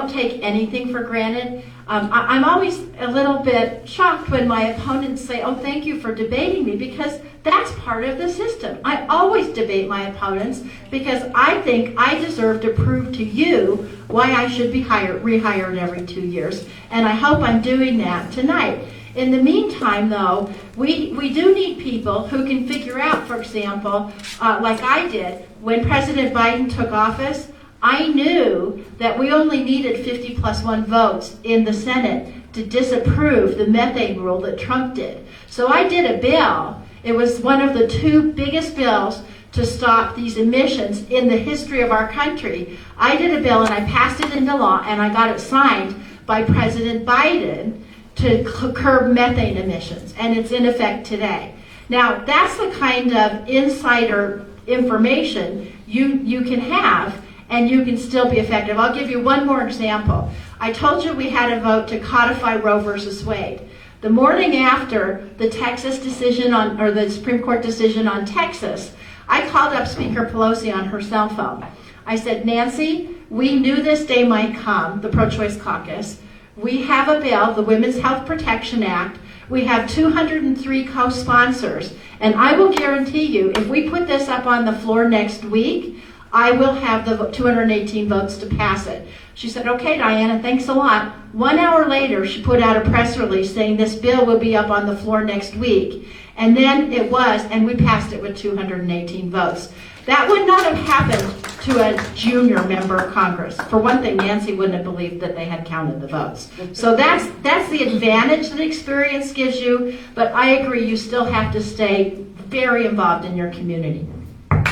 take anything for granted. I'm always a little bit shocked when my opponents say, oh, thank you for debating me, because that's part of the system. I always debate my opponents because I think I deserve to prove to you why I should be rehired every 2 years. And I hope I'm doing that tonight. In the meantime, though, we do need people who can figure out, for example, like I did, when President Biden took office, I knew that we only needed 50+1 votes in the Senate to disapprove the methane rule that Trump did. So I did a bill. It was one of the two biggest bills to stop these emissions in the history of our country. I did a bill and I passed it into law and I got it signed by President Biden to curb methane emissions, and it's in effect today. Now, that's the kind of insider information you can have, and you can still be effective. I'll give you one more example. I told you we had a vote to codify Roe versus Wade. The morning after the Texas decision or the Supreme Court decision on Texas, I called up Speaker Pelosi on her cell phone. I said, Nancy, we knew this day might come, the pro-choice caucus. We have a bill, the Women's Health Protection Act. We have 203 co-sponsors, and I will guarantee you, if we put this up on the floor next week, I will have the 218 votes to pass it. She said, okay, Diana, thanks a lot. 1 hour later, she put out a press release saying this bill will be up on the floor next week. And then it was, and we passed it with 218 votes. That would not have happened to a junior member of Congress. For one thing, Nancy wouldn't have believed that they had counted the votes. So that's the advantage that experience gives you, but I agree, you still have to stay very involved in your community. Thank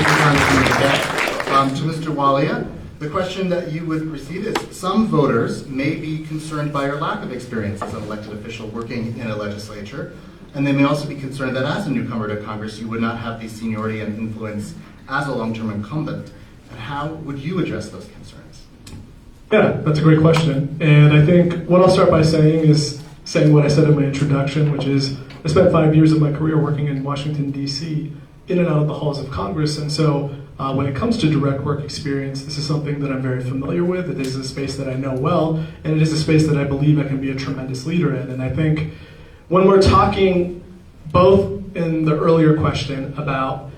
you, Congresswoman DeGette. To Mr. Walia, the question that you would receive is, some voters may be concerned by your lack of experience as an elected official working in a legislature, and they may also be concerned that as a newcomer to Congress, you would not have the seniority and influence as a long-term incumbent. And how would you address those concerns? Yeah, that's a great question. And I think what I'll start by saying is saying what I said in my introduction, which is I spent 5 years of my career working in Washington, D.C., in and out of the halls of Congress. And so when it comes to direct work experience, this is something that I'm very familiar with. It is a space that I know well, and it is a space that I believe I can be a tremendous leader in. And I think when we're talking both in the earlier question about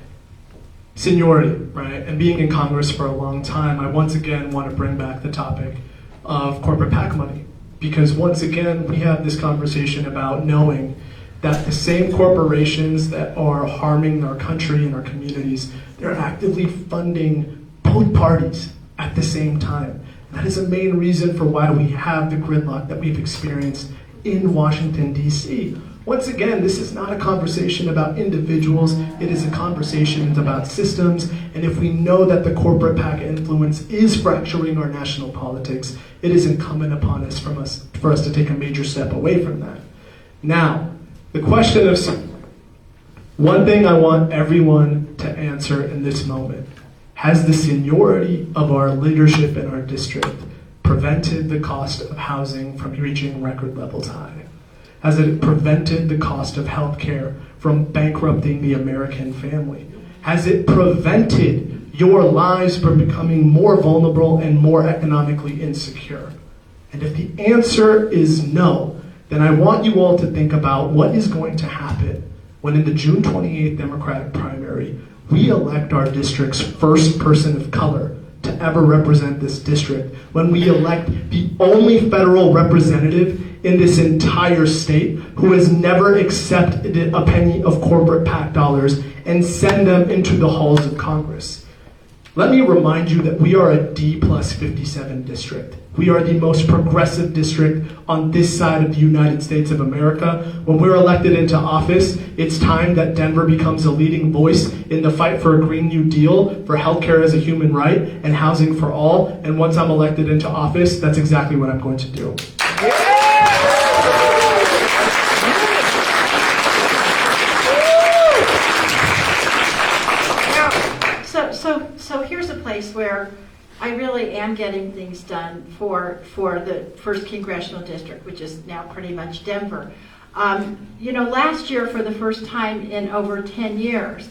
seniority, right, and being in Congress for a long time, I once again want to bring back the topic of corporate PAC money. Because once again, we have this conversation about knowing that the same corporations that are harming our country and our communities, they're actively funding both parties at the same time. That is a main reason for why we have the gridlock that we've experienced in Washington, D.C. Once again, this is not a conversation about individuals, it is a conversation about systems, and if we know that the corporate PAC influence is fracturing our national politics, it is incumbent upon us for us to take a major step away from that. Now, the question of one thing I want everyone to answer in this moment: has the seniority of our leadership in our district prevented the cost of housing from reaching record levels high? Has it prevented the cost of health care from bankrupting the American family? Has it prevented your lives from becoming more vulnerable and more economically insecure? And if the answer is no, then I want you all to think about what is going to happen when in the June 28th Democratic primary, we elect our district's first person of color to ever represent this district, when we elect the only federal representative in this entire state who has never accepted a penny of corporate PAC dollars and send them into the halls of Congress. Let me remind you that we are a D+57 district. We are the most progressive district on this side of the United States of America. When we're elected into office, it's time that Denver becomes a leading voice in the fight for a Green New Deal, for healthcare as a human right, and housing for all. And once I'm elected into office, that's exactly what I'm going to do. So here's a place where I really am getting things done for the 1st Congressional District, which is now pretty much Denver. Last year, for the first time in over 10 years,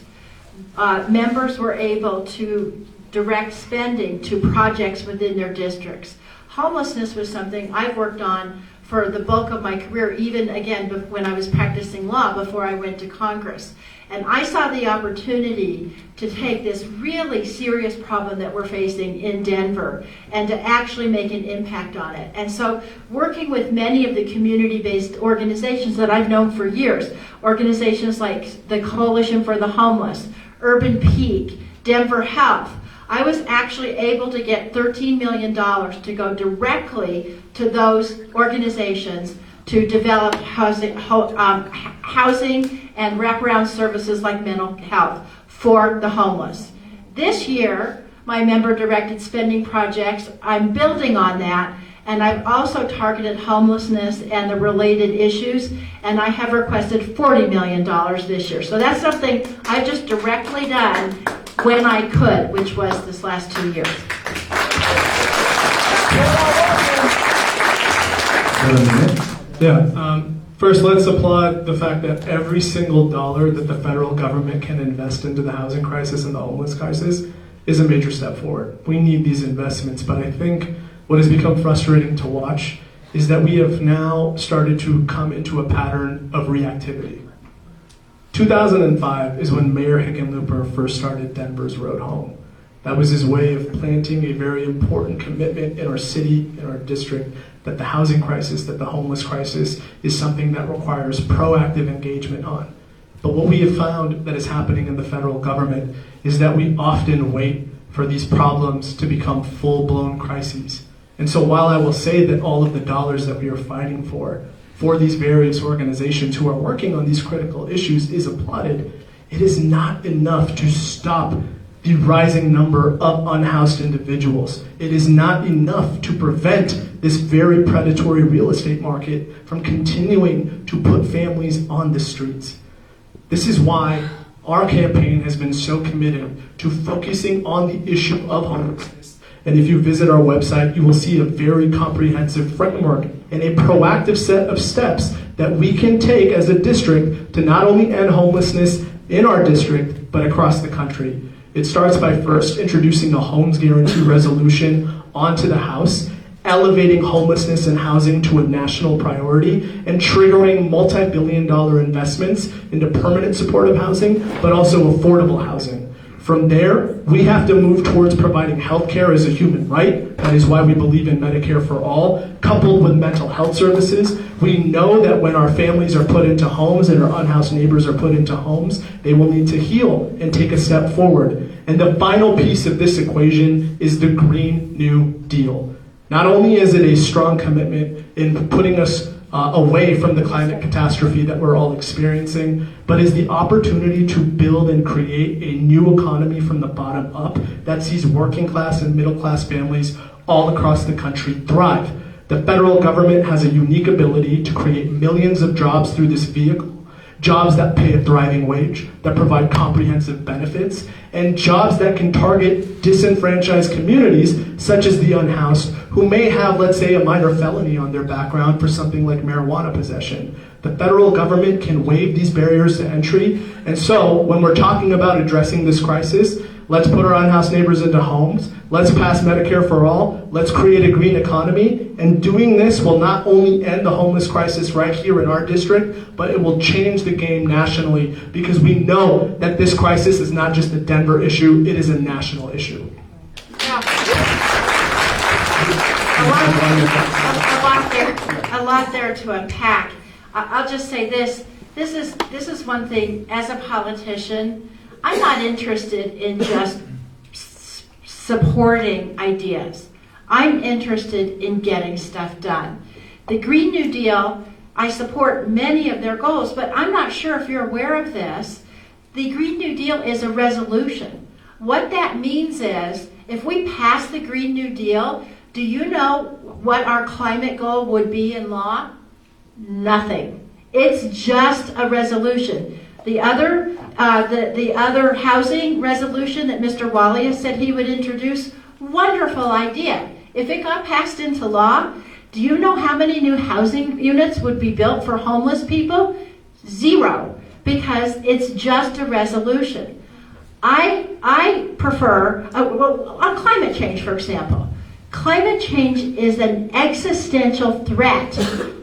members were able to direct spending to projects within their districts. Homelessness was something I've worked on for the bulk of my career, even again when I was practicing law before I went to Congress. And I saw the opportunity to take this really serious problem that we're facing in Denver and to actually make an impact on it. And so working with many of the community-based organizations that I've known for years, organizations like the Coalition for the Homeless, Urban Peak, Denver Health, I was actually able to get $13 million to go directly to those organizations to develop housing and wraparound services like mental health for the homeless. This year, my member-directed spending projects, I'm building on that, and I've also targeted homelessness and the related issues, and I have requested $40 million this year. So that's something I've just directly done when I could, which was this last 2 years. Yeah. First, let's applaud the fact that every single dollar that the federal government can invest into the housing crisis and the homeless crisis is a major step forward. We need these investments, but I think what has become frustrating to watch is that we have now started to come into a pattern of reactivity. 2005 is when Mayor Hickenlooper first started Denver's Road Home. That was his way of planting a very important commitment in our city, in our district, that the housing crisis, that the homeless crisis is something that requires proactive engagement on. But what we have found that is happening in the federal government is that we often wait for these problems to become full-blown crises. And so while I will say that all of the dollars that we are fighting for these various organizations who are working on these critical issues is applauded, it is not enough to stop the rising number of unhoused individuals. It is not enough to prevent this very predatory real estate market from continuing to put families on the streets. This is why our campaign has been so committed to focusing on the issue of homelessness. And if you visit our website, you will see a very comprehensive framework and a proactive set of steps that we can take as a district to not only end homelessness in our district, but across the country. It starts by first introducing a homes guarantee resolution onto the House, elevating homelessness and housing to a national priority, and triggering multi-billion-dollar investments into permanent supportive housing, but also affordable housing. From there, we have to move towards providing health care as a human right. That is why we believe in Medicare for all, coupled with mental health services. We know that when our families are put into homes and our unhoused neighbors are put into homes, they will need to heal and take a step forward. And the final piece of this equation is the Green New Deal. Not only is it a strong commitment in putting us away from the climate catastrophe that we're all experiencing, but is the opportunity to build and create a new economy from the bottom up that sees working class and middle class families all across the country thrive. The federal government has a unique ability to create millions of jobs through this vehicle. Jobs that pay a thriving wage, that provide comprehensive benefits, and jobs that can target disenfranchised communities, such as the unhoused, who may have, let's say, a minor felony on their background for something like marijuana possession. The federal government can waive these barriers to entry, and so when we're talking about addressing this crisis, let's put our unhoused neighbors into homes, let's pass Medicare for all, let's create a green economy, and doing this will not only end the homeless crisis right here in our district, but it will change the game nationally, because we know that this crisis is not just a Denver issue, it is a national issue. A lot there to unpack. I'll just say this. This is one thing, as a politician, I'm not interested in just supporting ideas. I'm interested in getting stuff done. The Green New Deal, I support many of their goals, but I'm not sure if you're aware of this. The Green New Deal is a resolution. What that means is, if we pass the Green New Deal, do you know what our climate goal would be in law? Nothing. It's just a resolution. The other housing resolution that Mr. Walia said he would introduce, wonderful idea. If it got passed into law, do you know how many new housing units would be built for homeless people? 0, because it's just a resolution. I prefer, on climate change, for example. Climate change is an existential threat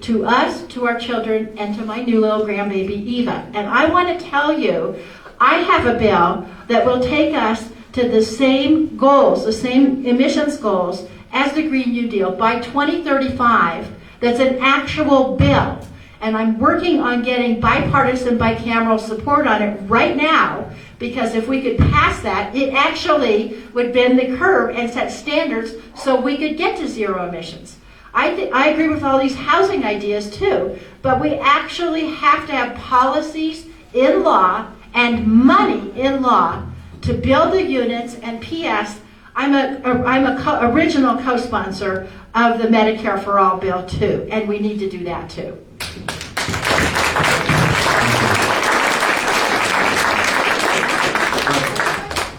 to us, to our children, and to my new little grandbaby Eva. And I want to tell you, I have a bill that will take us to the same goals, the same emissions goals as the Green New Deal by 2035. That's an actual bill. And I'm working on getting bipartisan, bicameral support on it right now, because if we could pass that, it actually would bend the curve and set standards so we could get to 0 emissions. I agree with all these housing ideas too, but we actually have to have policies in law and money in law to build the units. And P.S. I'm a original co-sponsor of the Medicare for All bill too, and we need to do that too.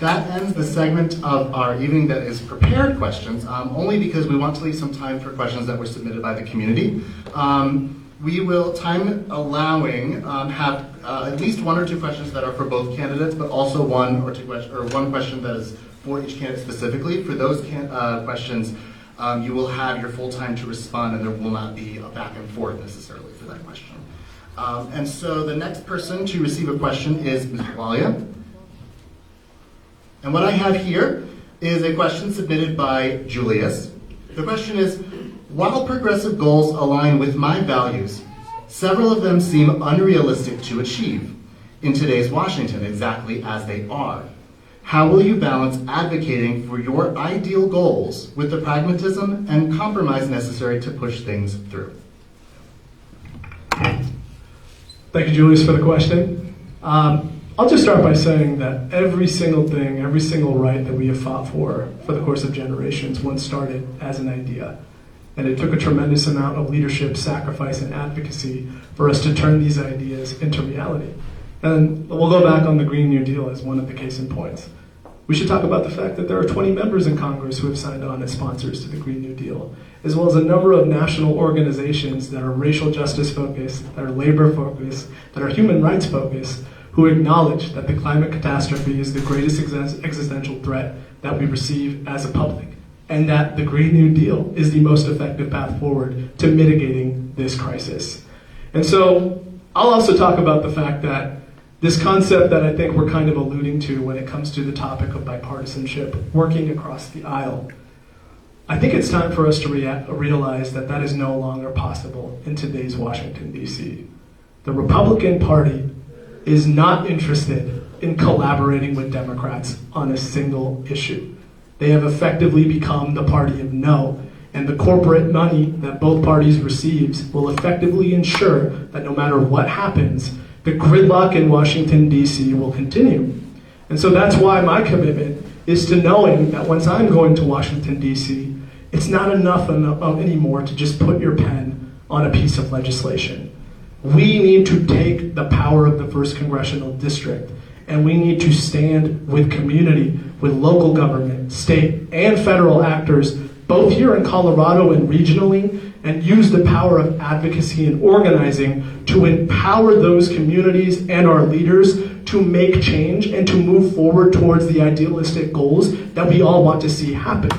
That ends the segment of our evening that is prepared questions, only because we want to leave some time for questions that were submitted by the community. We will, time allowing, have at least one or two questions that are for both candidates, but also one or two questions, or one question that is for each candidate specifically. For those questions, you will have your full time to respond, and there will not be a back and forth necessarily for that question. And so the next person to receive a question is Mr. Walia. And what I have here is a question submitted by Julius. The question is, while progressive goals align with my values, several of them seem unrealistic to achieve in today's Washington, exactly as they are. How will you balance advocating for your ideal goals with the pragmatism and compromise necessary to push things through? Thank you, Julius, for the question. I'll just start by saying that every single thing, every single right that we have fought for the course of generations once started as an idea. And it took a tremendous amount of leadership, sacrifice, and advocacy for us to turn these ideas into reality. And we'll go back on the Green New Deal as one of the case in points. We should talk about the fact that there are 20 members in Congress who have signed on as sponsors to the Green New Deal, as well as a number of national organizations that are racial justice focused, that are labor focused, that are human rights focused, who acknowledge that the climate catastrophe is the greatest existential threat that we receive as a public, and that the Green New Deal is the most effective path forward to mitigating this crisis. And so I'll also talk about the fact that this concept that I think we're kind of alluding to when it comes to the topic of bipartisanship, working across the aisle, I think it's time for us to realize that that is no longer possible in today's Washington, D.C. The Republican Party is not interested in collaborating with Democrats on a single issue. They have effectively become the party of no, and the corporate money that both parties receives will effectively ensure that no matter what happens, the gridlock in Washington, D.C. will continue. And so that's why my commitment is to knowing that once I'm going to Washington, D.C., it's not enough anymore to just put your pen on a piece of legislation. We need to take the power of the 1st Congressional District, and we need to stand with community, with local government, state, and federal actors, both here in Colorado and regionally, and use the power of advocacy and organizing to empower those communities and our leaders to make change and to move forward towards the idealistic goals that we all want to see happen.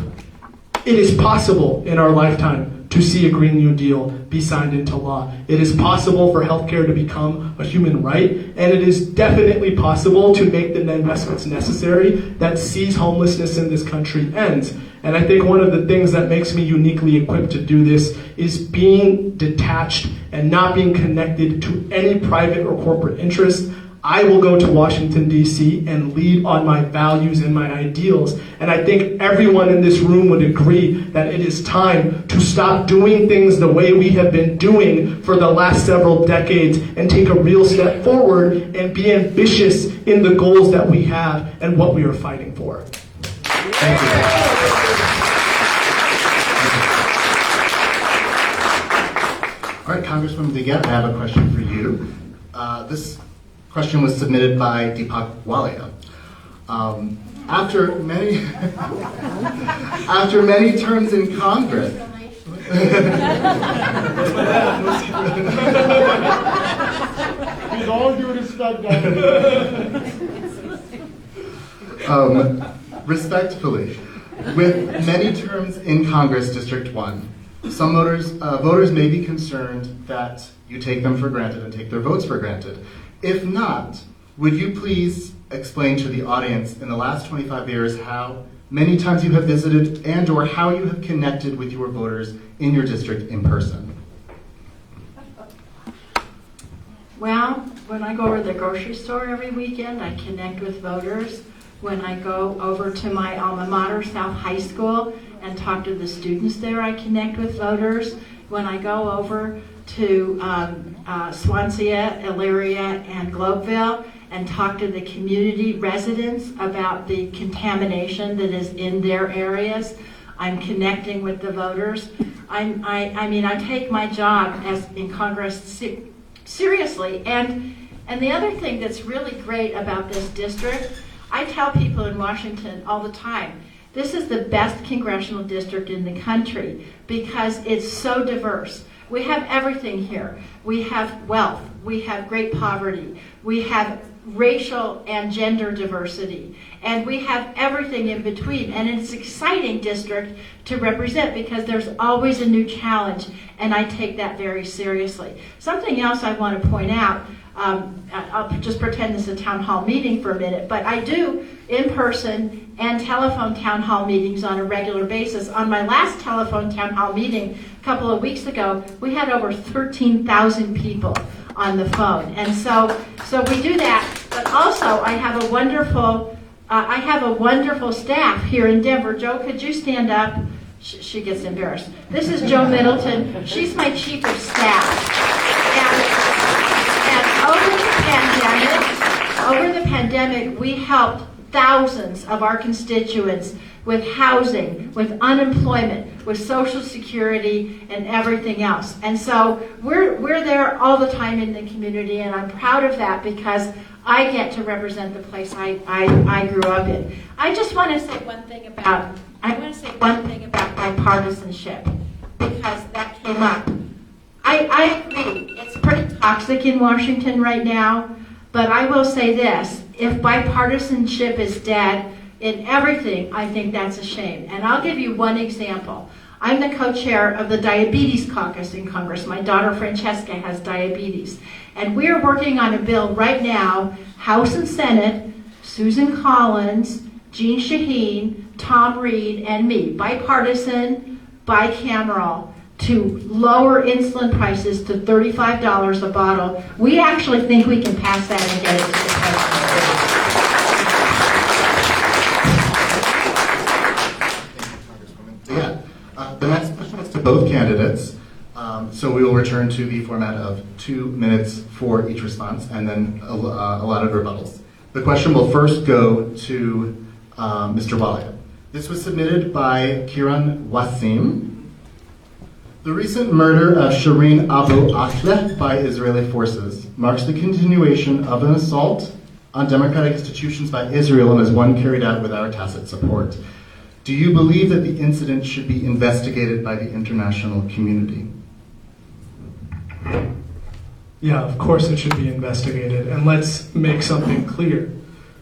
It is possible in our lifetime to see a Green New Deal be signed into law. It is possible for healthcare to become a human right, and it is definitely possible to make the investments necessary that sees homelessness in this country ends. And I think one of the things that makes me uniquely equipped to do this is being detached and not being connected to any private or corporate interest. I will go to Washington, D.C. and lead on my values and my ideals. And I think everyone in this room would agree that it is time to stop doing things the way we have been doing for the last several decades and take a real step forward and be ambitious in the goals that we have and what we are fighting for. Thank you. All right, Congresswoman DeGette, I have a question for you. This question was submitted by Deepak Walia. After many terms in Congress, with all due respect, respectfully, with many terms in Congress, District 1, some voters may be concerned that you take them for granted and take their votes for granted. If not, would you please explain to the audience in the last 25 years how many times you have visited and or how you have connected with your voters in your district in person? Well, when I go over to the grocery store every weekend, I connect with voters When I go over to my alma mater, South High School, and talk to the students there, I connect with voters. When I go over to Swansea, Elyria, and Globeville, and talk to the community residents about the contamination that is in their areas, I'm connecting with the voters. I take my job as in Congress seriously. And the other thing that's really great about this district, I tell people in Washington all the time, this is the best congressional district in the country because it's so diverse. We have everything here. We have wealth. We have great poverty. We have racial and gender diversity. And we have everything in between. And it's an exciting district to represent because there's always a new challenge. And I take that very seriously. Something else I want to point out, I'll just pretend this is a town hall meeting for a minute, but I do in-person and telephone town hall meetings on a regular basis. On my last telephone town hall meeting a couple of weeks ago, we had over 13,000 people on the phone. And so we do that, but also I have a wonderful staff here in Denver. Joe, could you stand up? She gets embarrassed. This is Joe Middleton. She's my chief of staff. And over the pandemic, we helped thousands of our constituents with housing, with unemployment, with Social Security, and everything else. And so we're there all the time in the community, and I'm proud of that because I get to represent the place I grew up in. I just want to say one thing about bipartisanship because that came up. I agree, it's pretty toxic in Washington right now, but I will say this, if bipartisanship is dead in everything, I think that's a shame. And I'll give you one example. I'm the co-chair of the Diabetes Caucus in Congress. My daughter Francesca has diabetes. And we're working on a bill right now, House and Senate, Susan Collins, Jean Shaheen, Tom Reed, and me, bipartisan, bicameral, to lower insulin prices to $35 a bottle. We actually think we can pass that and get it to the president. The next question is to both candidates. So we will return to the format of 2 minutes for each response and then allotted rebuttals. The question will first go to Mr. Walia. This was submitted by Kiran Wasim. The recent murder of Shireen Abu Akleh by Israeli forces marks the continuation of an assault on democratic institutions by Israel and is one carried out with our tacit support. Do you believe that the incident should be investigated by the international community? Yeah, of course it should be investigated. And let's make something clear.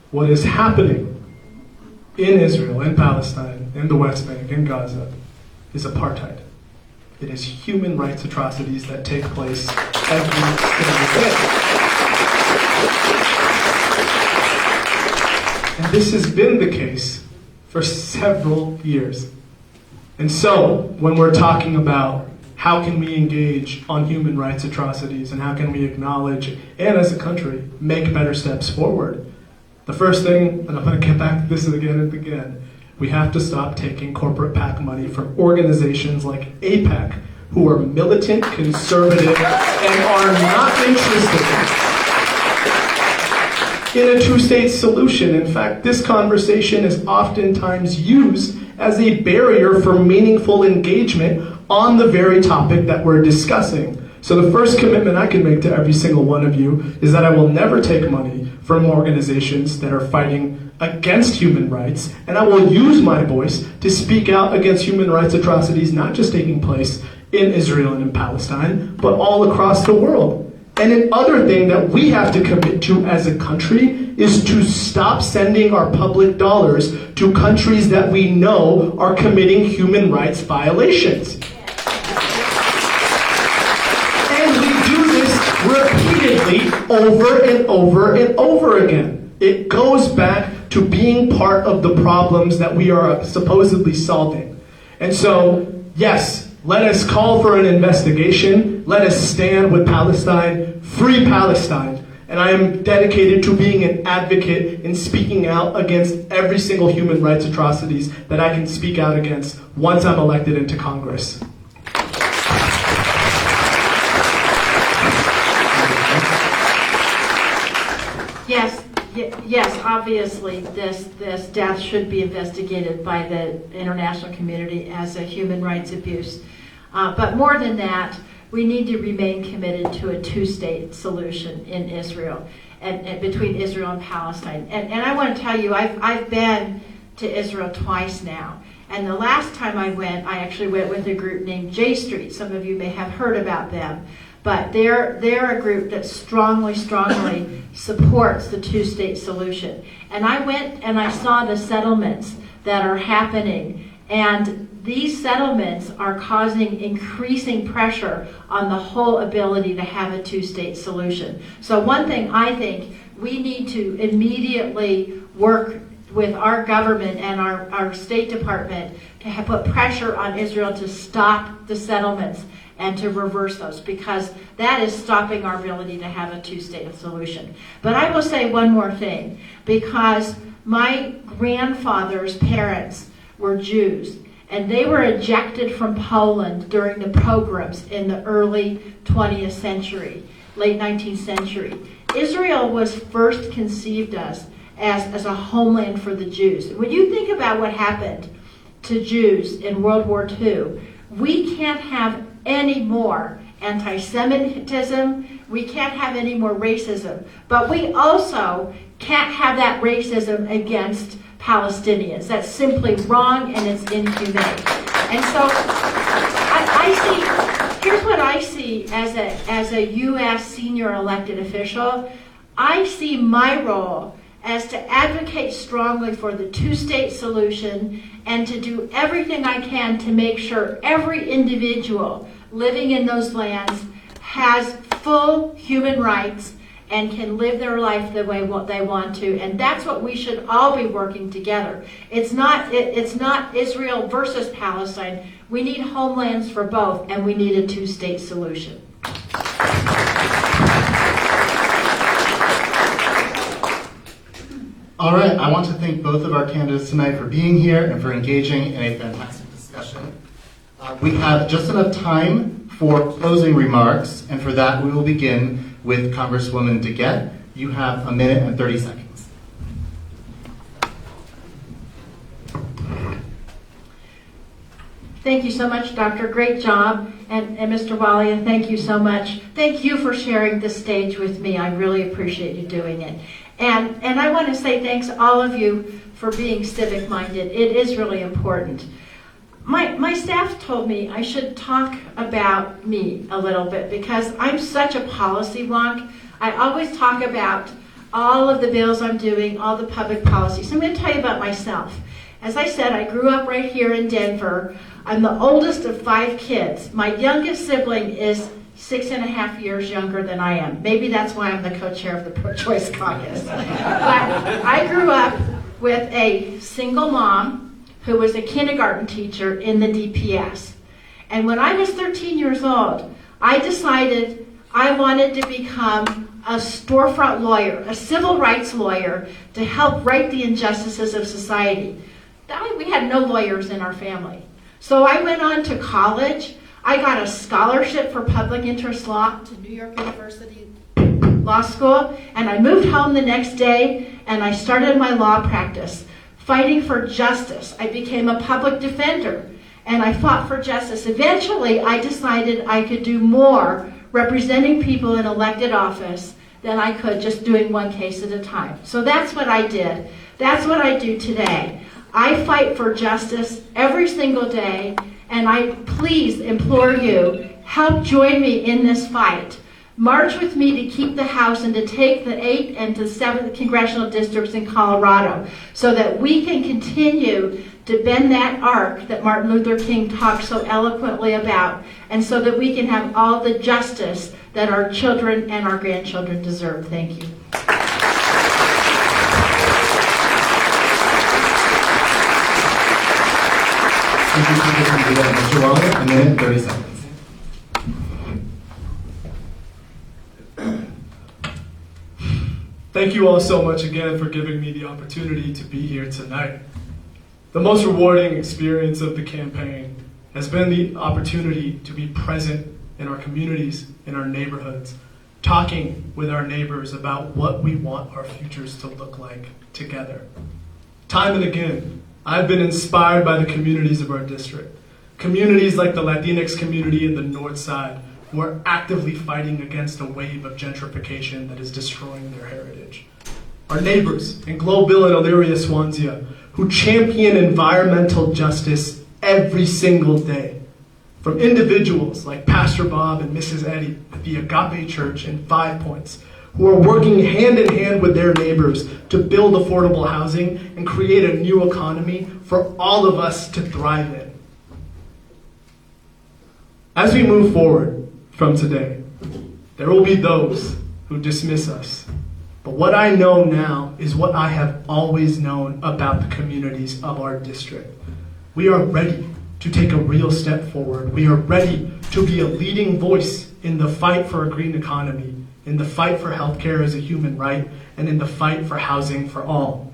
What is happening in Israel, in Palestine, in the West Bank, in Gaza, is apartheid. It is human rights atrocities that take place every single day. And this has been the case for several years. And so, when we're talking about how can we engage on human rights atrocities and how can we acknowledge and as a country make better steps forward, the first thing, and I'm going to get back to this again and again, we have to stop taking corporate PAC money from organizations like AIPAC, who are militant, conservative, and are not interested in a two-state solution. In fact, this conversation is oftentimes used as a barrier for meaningful engagement on the very topic that we're discussing. So the first commitment I can make to every single one of you is that I will never take money from organizations that are fighting against human rights, and I will use my voice to speak out against human rights atrocities not just taking place in Israel and in Palestine, but all across the world. And another thing that we have to commit to as a country is to stop sending our public dollars to countries that we know are committing human rights violations. And we do this repeatedly over and over and over again. It goes back to being part of the problems that we are supposedly solving. And so, yes, let us call for an investigation. Let us stand with Palestine, free Palestine, And I am dedicated to being an advocate and speaking out against every single human rights atrocities that I can speak out against once I'm elected into Congress. Yes, obviously this death should be investigated by the international community as a human rights abuse. But more than that, we need to remain committed to a two-state solution in Israel and between Israel and Palestine. And I want to tell you, I've been to Israel twice now. And the last time I went, I actually went with a group named J Street. Some of you may have heard about them. But they're a group that strongly supports the two-state solution. And I went and I saw the settlements that are happening. And these settlements are causing increasing pressure on the whole ability to have a two-state solution. So one thing I think we need to immediately work with our government and our State Department to put pressure on Israel to stop the settlements and to reverse those, because that is stopping our ability to have a two-state solution. But I will say one more thing, because my grandfather's parents were Jews, and they were ejected from Poland during the pogroms in the early 20th century, late 19th century. Israel was first conceived as a homeland for the Jews. When you think about what happened to Jews in World War II, we can't have any more anti-Semitism, we can't have any more racism, but we also can't have that racism against Palestinians. That's simply wrong and it's inhumane. And so here's what I see as a U.S. senior elected official. I see my role as to advocate strongly for the two-state solution and to do everything I can to make sure every individual living in those lands has full human rights and can live their life the way they want to. And that's what we should all be working together. It's not Israel versus Palestine. We need homelands for both, and we need a two-state solution. All right, I want to thank both of our candidates tonight for being here and for engaging in a fantastic discussion. We have just enough time for closing remarks, and for that we will begin with Congresswoman DeGette. You have 1 minute and 30 seconds. Thank you so much, Doctor. Great job. And Mr. Walia, thank you so much. Thank you for sharing the stage with me. I really appreciate you doing it. And I want to say thanks to all of you for being civic-minded. It is really important. My staff told me I should talk about me a little bit because I'm such a policy wonk. I always talk about all of the bills I'm doing, all the public policies. I'm going to tell you about myself. As I said, I grew up right here in Denver. I'm the oldest of 5 kids. My youngest sibling is 6.5 years younger than I am. Maybe that's why I'm the co-chair of the pro-choice caucus. But I grew up with a single mom who was a kindergarten teacher in the DPS. And when I was 13 years old, I decided I wanted to become a storefront lawyer, a civil rights lawyer, to help right the injustices of society. We had no lawyers in our family. So I went on to college. I got a scholarship for public interest law to New York University Law School, and I moved home the next day and I started my law practice, fighting for justice. I became a public defender and I fought for justice. Eventually, I decided I could do more representing people in elected office than I could just doing one case at a time. So that's what I did. That's what I do today. I fight for justice every single day, and I please implore you, help join me in this fight. March with me to keep the House and to take the 8th and the 7th congressional districts in Colorado so that we can continue to bend that arc that Martin Luther King talked so eloquently about, and so that we can have all the justice that our children and our grandchildren deserve. Thank you. Mr. Walia, 1 minute and 30 seconds. Thank you all so much again for giving me the opportunity to be here tonight. The most rewarding experience of the campaign has been the opportunity to be present in our communities, in our neighborhoods, talking with our neighbors about what we want our futures to look like together. Time and again, I've been inspired by the communities of our district. Communities like the Latinx community in the North Side, who are actively fighting against a wave of gentrification that is destroying their heritage. Our neighbors in Globeville and Elyria, Swansea, who champion environmental justice every single day. From individuals like Pastor Bob and Mrs. Eddy at the Agape Church in 5 Points, who are working hand in hand with their neighbors to build affordable housing and create a new economy for all of us to thrive in. As we move forward from today, there will be those who dismiss us. But what I know now is what I have always known about the communities of our district. We are ready to take a real step forward. We are ready to be a leading voice in the fight for a green economy, in the fight for healthcare as a human right, and in the fight for housing for all.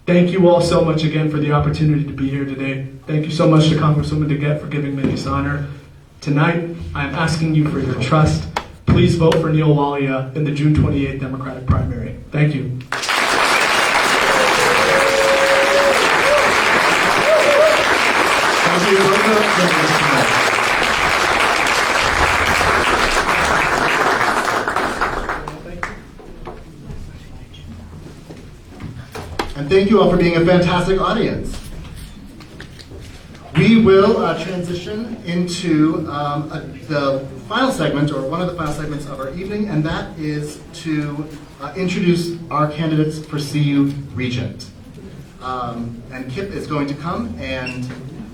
Thank you all so much again for the opportunity to be here today. Thank you so much to Congresswoman DeGette for giving me this honor. Tonight, I am asking you for your trust. Please vote for Neal Walia in the June 28th Democratic primary. Thank you. Thank you. And thank you all for being a fantastic audience. We will transition into the final segment, or one of the final segments of our evening, and that is to introduce our candidates for CU Regent. And Kip is going to come and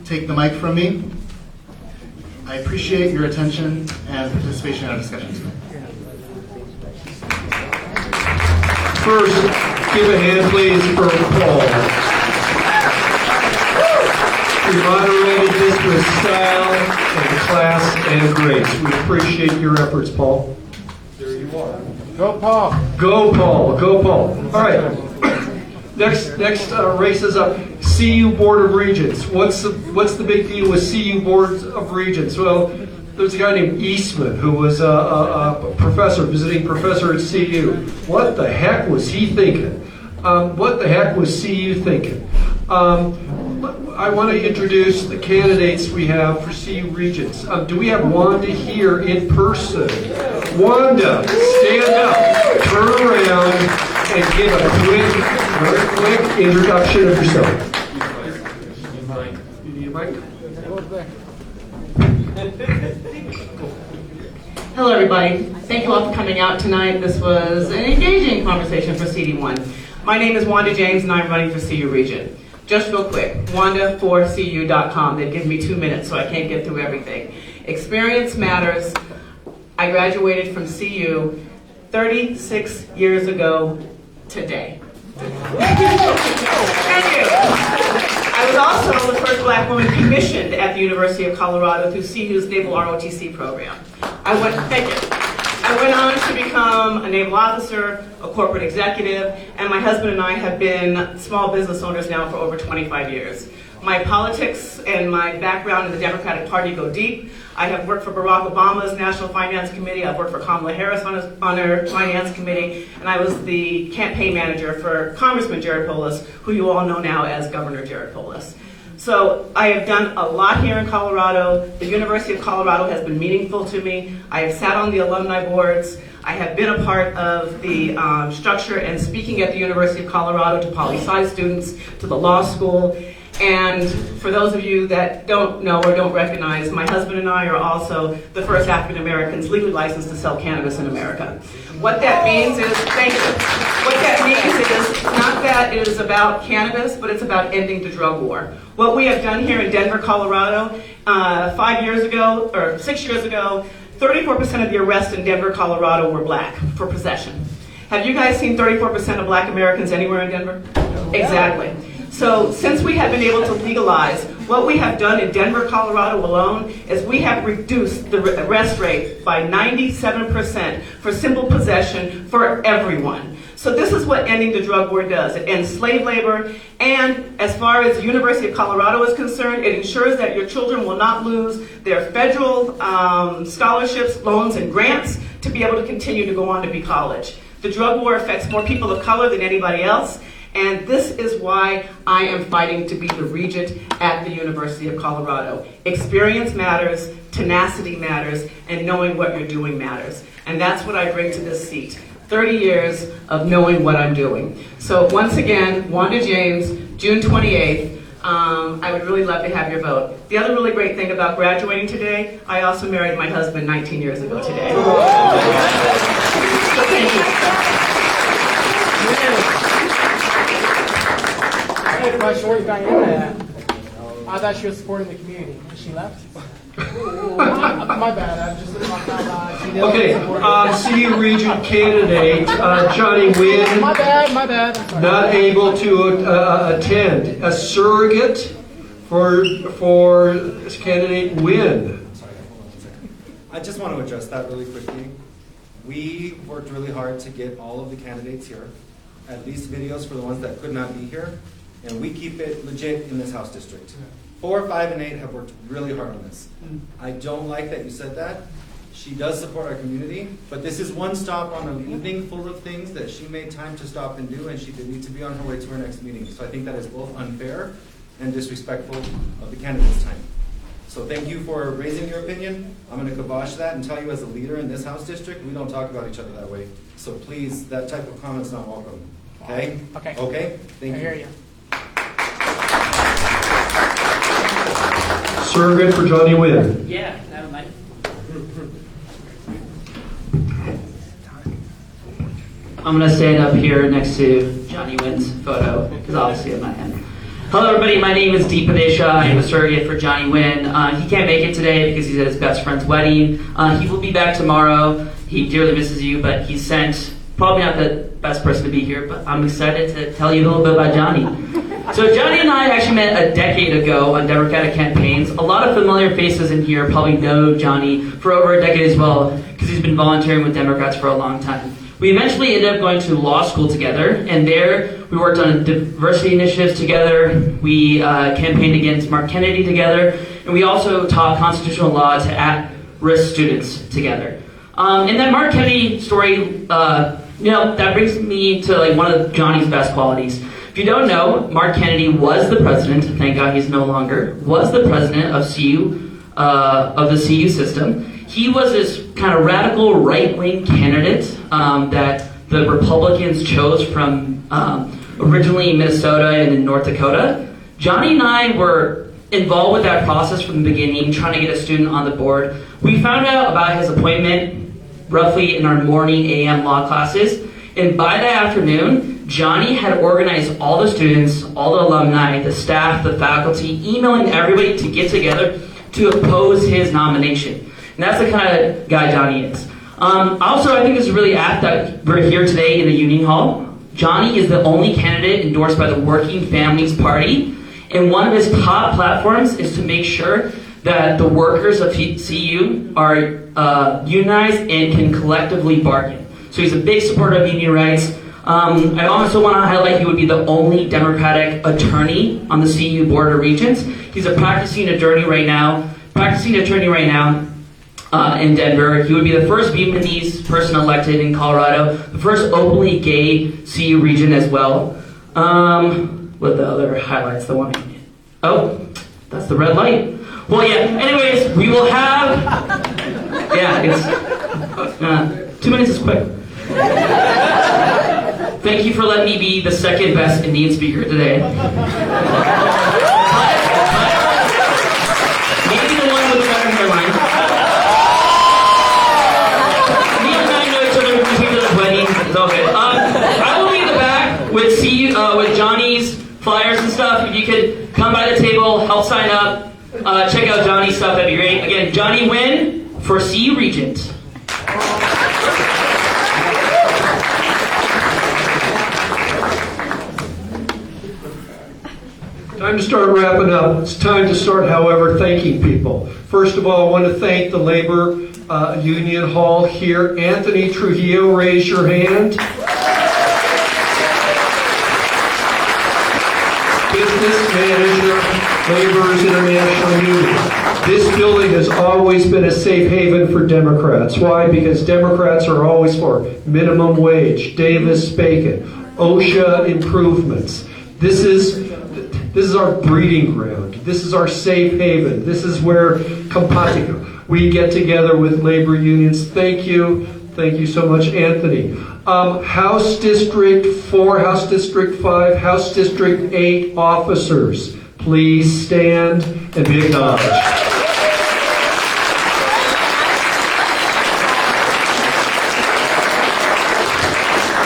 take the mic from me. I appreciate your attention and participation in our discussion tonight. First, give a hand, please, for Paul. He moderated this with style and class and grace. We appreciate your efforts, Paul. There you are. Go, Paul. Go, Paul. Go, Paul. All right. Next race is up. CU Board of Regents. What's the big deal with CU Board of Regents? Well, there's a guy named Eastman who was a professor, visiting professor at CU. What the heck was he thinking? What the heck was CU thinking? I want to introduce the candidates we have for CU Regents. Do we have Wanda here in person? Wanda, stand up, turn around, and give a very quick introduction of yourself. You need a mic? Hello, everybody. Thank you all for coming out tonight. This was an engaging conversation for CD1. My name is Wanda James, and I'm running for CU Regent. Just real quick, wanda4cu.com. They give me 2 minutes, so I can't get through everything. Experience matters. I graduated from CU 36 years ago today. Thank you. I was also the first black woman commissioned at the University of Colorado through CU's Naval ROTC program. I went on to become a naval officer, a corporate executive, and my husband and I have been small business owners now for over 25 years. My politics and my background in the Democratic Party go deep. I have worked for Barack Obama's National Finance Committee. I've worked for Kamala Harris on her Finance Committee, and I was the campaign manager for Congressman Jared Polis, who you all know now as Governor Jared Polis. So I have done a lot here in Colorado. The University of Colorado has been meaningful to me. I have sat on the alumni boards. I have been a part of the structure and speaking at the University of Colorado to poli-sci students, to the law school. And for those of you that don't know or don't recognize, my husband and I are also the first African Americans legally licensed to sell cannabis in America. What that means is, thank you. What that means is not that it is about cannabis, but it's about ending the drug war. What we have done here in Denver, Colorado, 5 years ago, or 6 years ago, 34% of the arrests in Denver, Colorado were black for possession. Have you guys seen 34% of black Americans anywhere in Denver? Exactly. So since we have been able to legalize, What we have done in Denver, Colorado alone is we have reduced the arrest rate by 97% for simple possession for everyone. So this is what ending the drug war does. It ends slave labor, and as far as the University of Colorado is concerned, it ensures that your children will not lose their federal scholarships, loans, and grants to be able to continue to go on to be college. The drug war affects more people of color than anybody else, and this is why I am fighting to be the regent at the University of Colorado. Experience matters, tenacity matters, and knowing what you're doing matters. And that's what I bring to this seat. 30 years of knowing what I'm doing. So once again, Wanda James, June 28th. I would really love to have your vote. The other really great thing about graduating today, I also married my husband 19 years ago today. So thank you. Hey, question, where's Diana at? I thought she was supporting the community. She left? My bad, I'm just Okay, CU Regent candidate Johnny Wynn. My bad. I'm sorry. Not able to attend. A surrogate for candidate Wynn. I just want to address that really quickly. We worked really hard to get all of the candidates here, at least videos for the ones that could not be here, and we keep it legit in this House district. 4, 5, and 8 have worked really hard on this. I don't like that you said that. She does support our community, but this is one stop on an evening full of things that she made time to stop and do, and she did need to be on her way to her next meeting. So I think that is both unfair and disrespectful of the candidate's time. So thank you for raising your opinion. I'm going to kibosh that and tell you as a leader in this House district, we don't talk about each other that way. So please, that type of comment's not welcome. Okay? Okay. Okay? Thank you. I hear you. Surrogate for Johnny Wynn. Yeah, never mind. I'm going to stand up here next to Johnny Wynn's photo, because obviously I'm not him. Hello everybody, my name is Deepadesha. I am a surrogate for Johnny Wynn. He can't make it today because he's at his best friend's wedding. He will be back tomorrow. He dearly misses you, but he sent, probably not the best person to be here, but I'm excited to tell you a little bit about Johnny. So Johnny and I actually met a decade ago on Democratic campaigns. A lot of familiar faces in here probably know Johnny for over a decade as well, because he's been volunteering with Democrats for a long time. We eventually ended up going to law school together, and there we worked on diversity initiatives together. We campaigned against Mark Kennedy together, and we also taught constitutional law to at-risk students together. And that Mark Kennedy story, that brings me to one of Johnny's best qualities. If you don't know, Mark Kennedy was the president, thank God he's no longer, was the president of the CU system. He was this kind of radical right-wing candidate that the Republicans chose from originally Minnesota and in North Dakota. Johnny and I were involved with that process from the beginning, trying to get a student on the board. We found out about his appointment roughly in our morning AM law classes, and by that afternoon, Johnny had organized all the students, all the alumni, the staff, the faculty, emailing everybody to get together to oppose his nomination. And that's the kind of guy Johnny is. Also, I think it's really apt that we're here today in the Union Hall. Johnny is the only candidate endorsed by the Working Families Party, and one of his top platforms is to make sure that the workers of CU are unionized and can collectively bargain. So he's a big supporter of union rights. I also want to highlight he would be the only Democratic attorney on the CU Board of Regents. He's a practicing attorney right now in Denver. He would be the first Vietnamese person elected in Colorado, the first openly gay CU region as well. What the other highlights the one? Oh, that's the red light. Well, yeah, anyways, we will have, it's, 2 minutes is quick. Thank you for letting me be the second best Indian speaker today. Maybe the one with the better hairline. Neal and I know each other from Taylor's wedding. It's all good. I will be in the back with with Johnny's flyers and stuff. If you could come by the table, help sign up, check out Johnny's stuff, that'd be great. Again, Johnny Wynn for CU Regent. Time to start wrapping up. It's time to start, however, thanking people. First of all, I want to thank the Labor Union Hall here. Anthony Trujillo, raise your hand. Business Manager, Laborers International Union. This building has always been a safe haven for Democrats. Why? Because Democrats are always for minimum wage, Davis-Bacon, OSHA improvements. This is our breeding ground. This is our safe haven. This is where we get together with labor unions. Thank you. Thank you so much, Anthony. House District 4, House District 5, House District 8 officers, please stand and be acknowledged.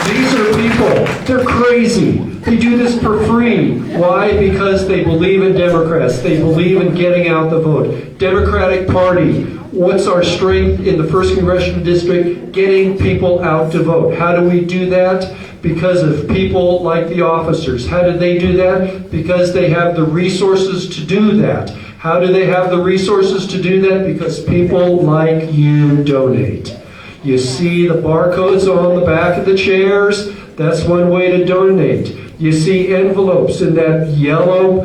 These are people, they're crazy. They do this for free. Why? Because they believe in Democrats. They believe in getting out the vote. Democratic Party, what's our strength in the 1st Congressional District? Getting people out to vote. How do we do that? Because of people like the officers. How do they do that? Because they have the resources to do that. How do they have the resources to do that? Because people like you donate. You see the barcodes on the back of the chairs? That's one way to donate. You see envelopes in that yellow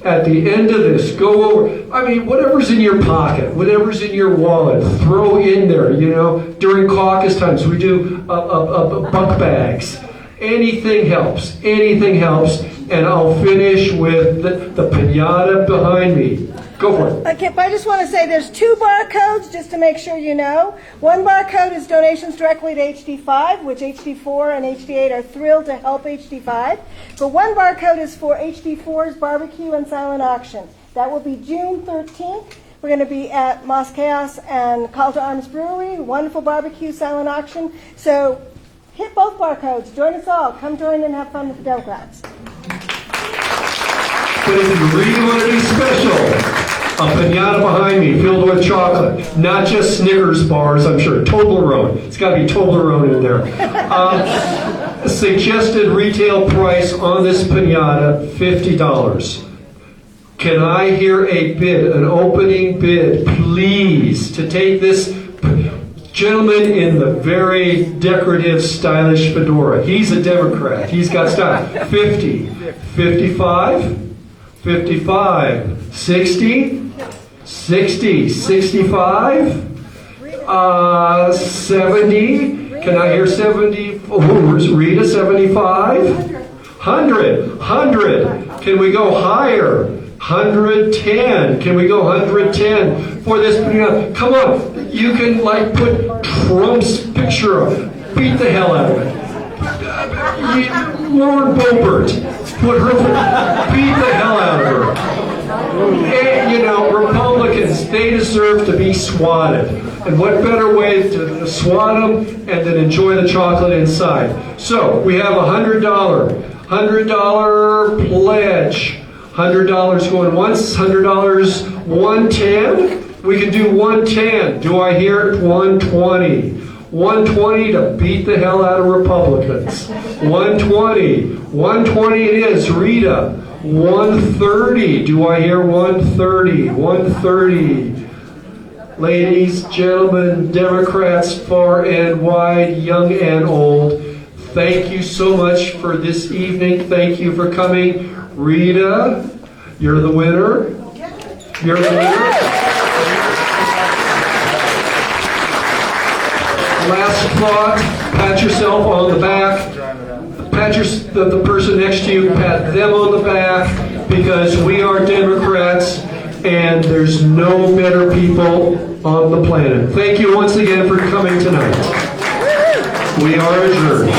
at the end of this, go over. I mean, whatever's in your pocket, whatever's in your wallet, throw in there. You know, during caucus times, we do buck bags. Anything helps. Anything helps. And I'll finish with the piñata behind me. Go for it. Okay, but I just want to say there's 2 barcodes, just to make sure you know. One barcode is donations directly to HD5, which HD4 and HD8 are thrilled to help HD5. But one barcode is for HD4's barbecue and silent auction. That will be June 13th. We're going to be at Moss Chaos and Call to Arms Brewery, wonderful barbecue silent auction. So hit both barcodes. Join us all. Come join and have fun with the Democrats. But if you really want to be special, a piñata behind me filled with chocolate, not just Snickers bars, I'm sure. Toblerone. It's got to be Toblerone in there. Suggested retail price on this piñata, $50. Can I hear a bid, an opening bid, please, to take this gentleman in the very decorative, stylish fedora? He's a Democrat. He's got style. 50, 55, 55, 60, 60, 65, 70. Can I hear 70? Oh, Rita, 75? 100. Can we go higher? 110. Can we go 110 for this? Come on. You can like put Trump's picture up. Beat the hell out of it. Lauren Boebert. Put her, beat the hell out of her. And, you know, Republicans, they deserve to be swatted. And what better way to swat them and then enjoy the chocolate inside? So, we have $100 pledge. $100 going once, $100, 110. We can do 110. Do I hear it? 120. 120 to beat the hell out of Republicans. 120. 120 it is. Rita. 130. Do I hear 130? 130. Ladies, gentlemen, Democrats, far and wide, young and old, thank you so much for this evening. Thank you for coming. Rita, you're the winner. You're the winner. Last thought, pat yourself on the back. Pat the person next to you, pat them on the back, because we are Democrats and there's no better people on the planet. Thank you once again for coming tonight. We are adjourned.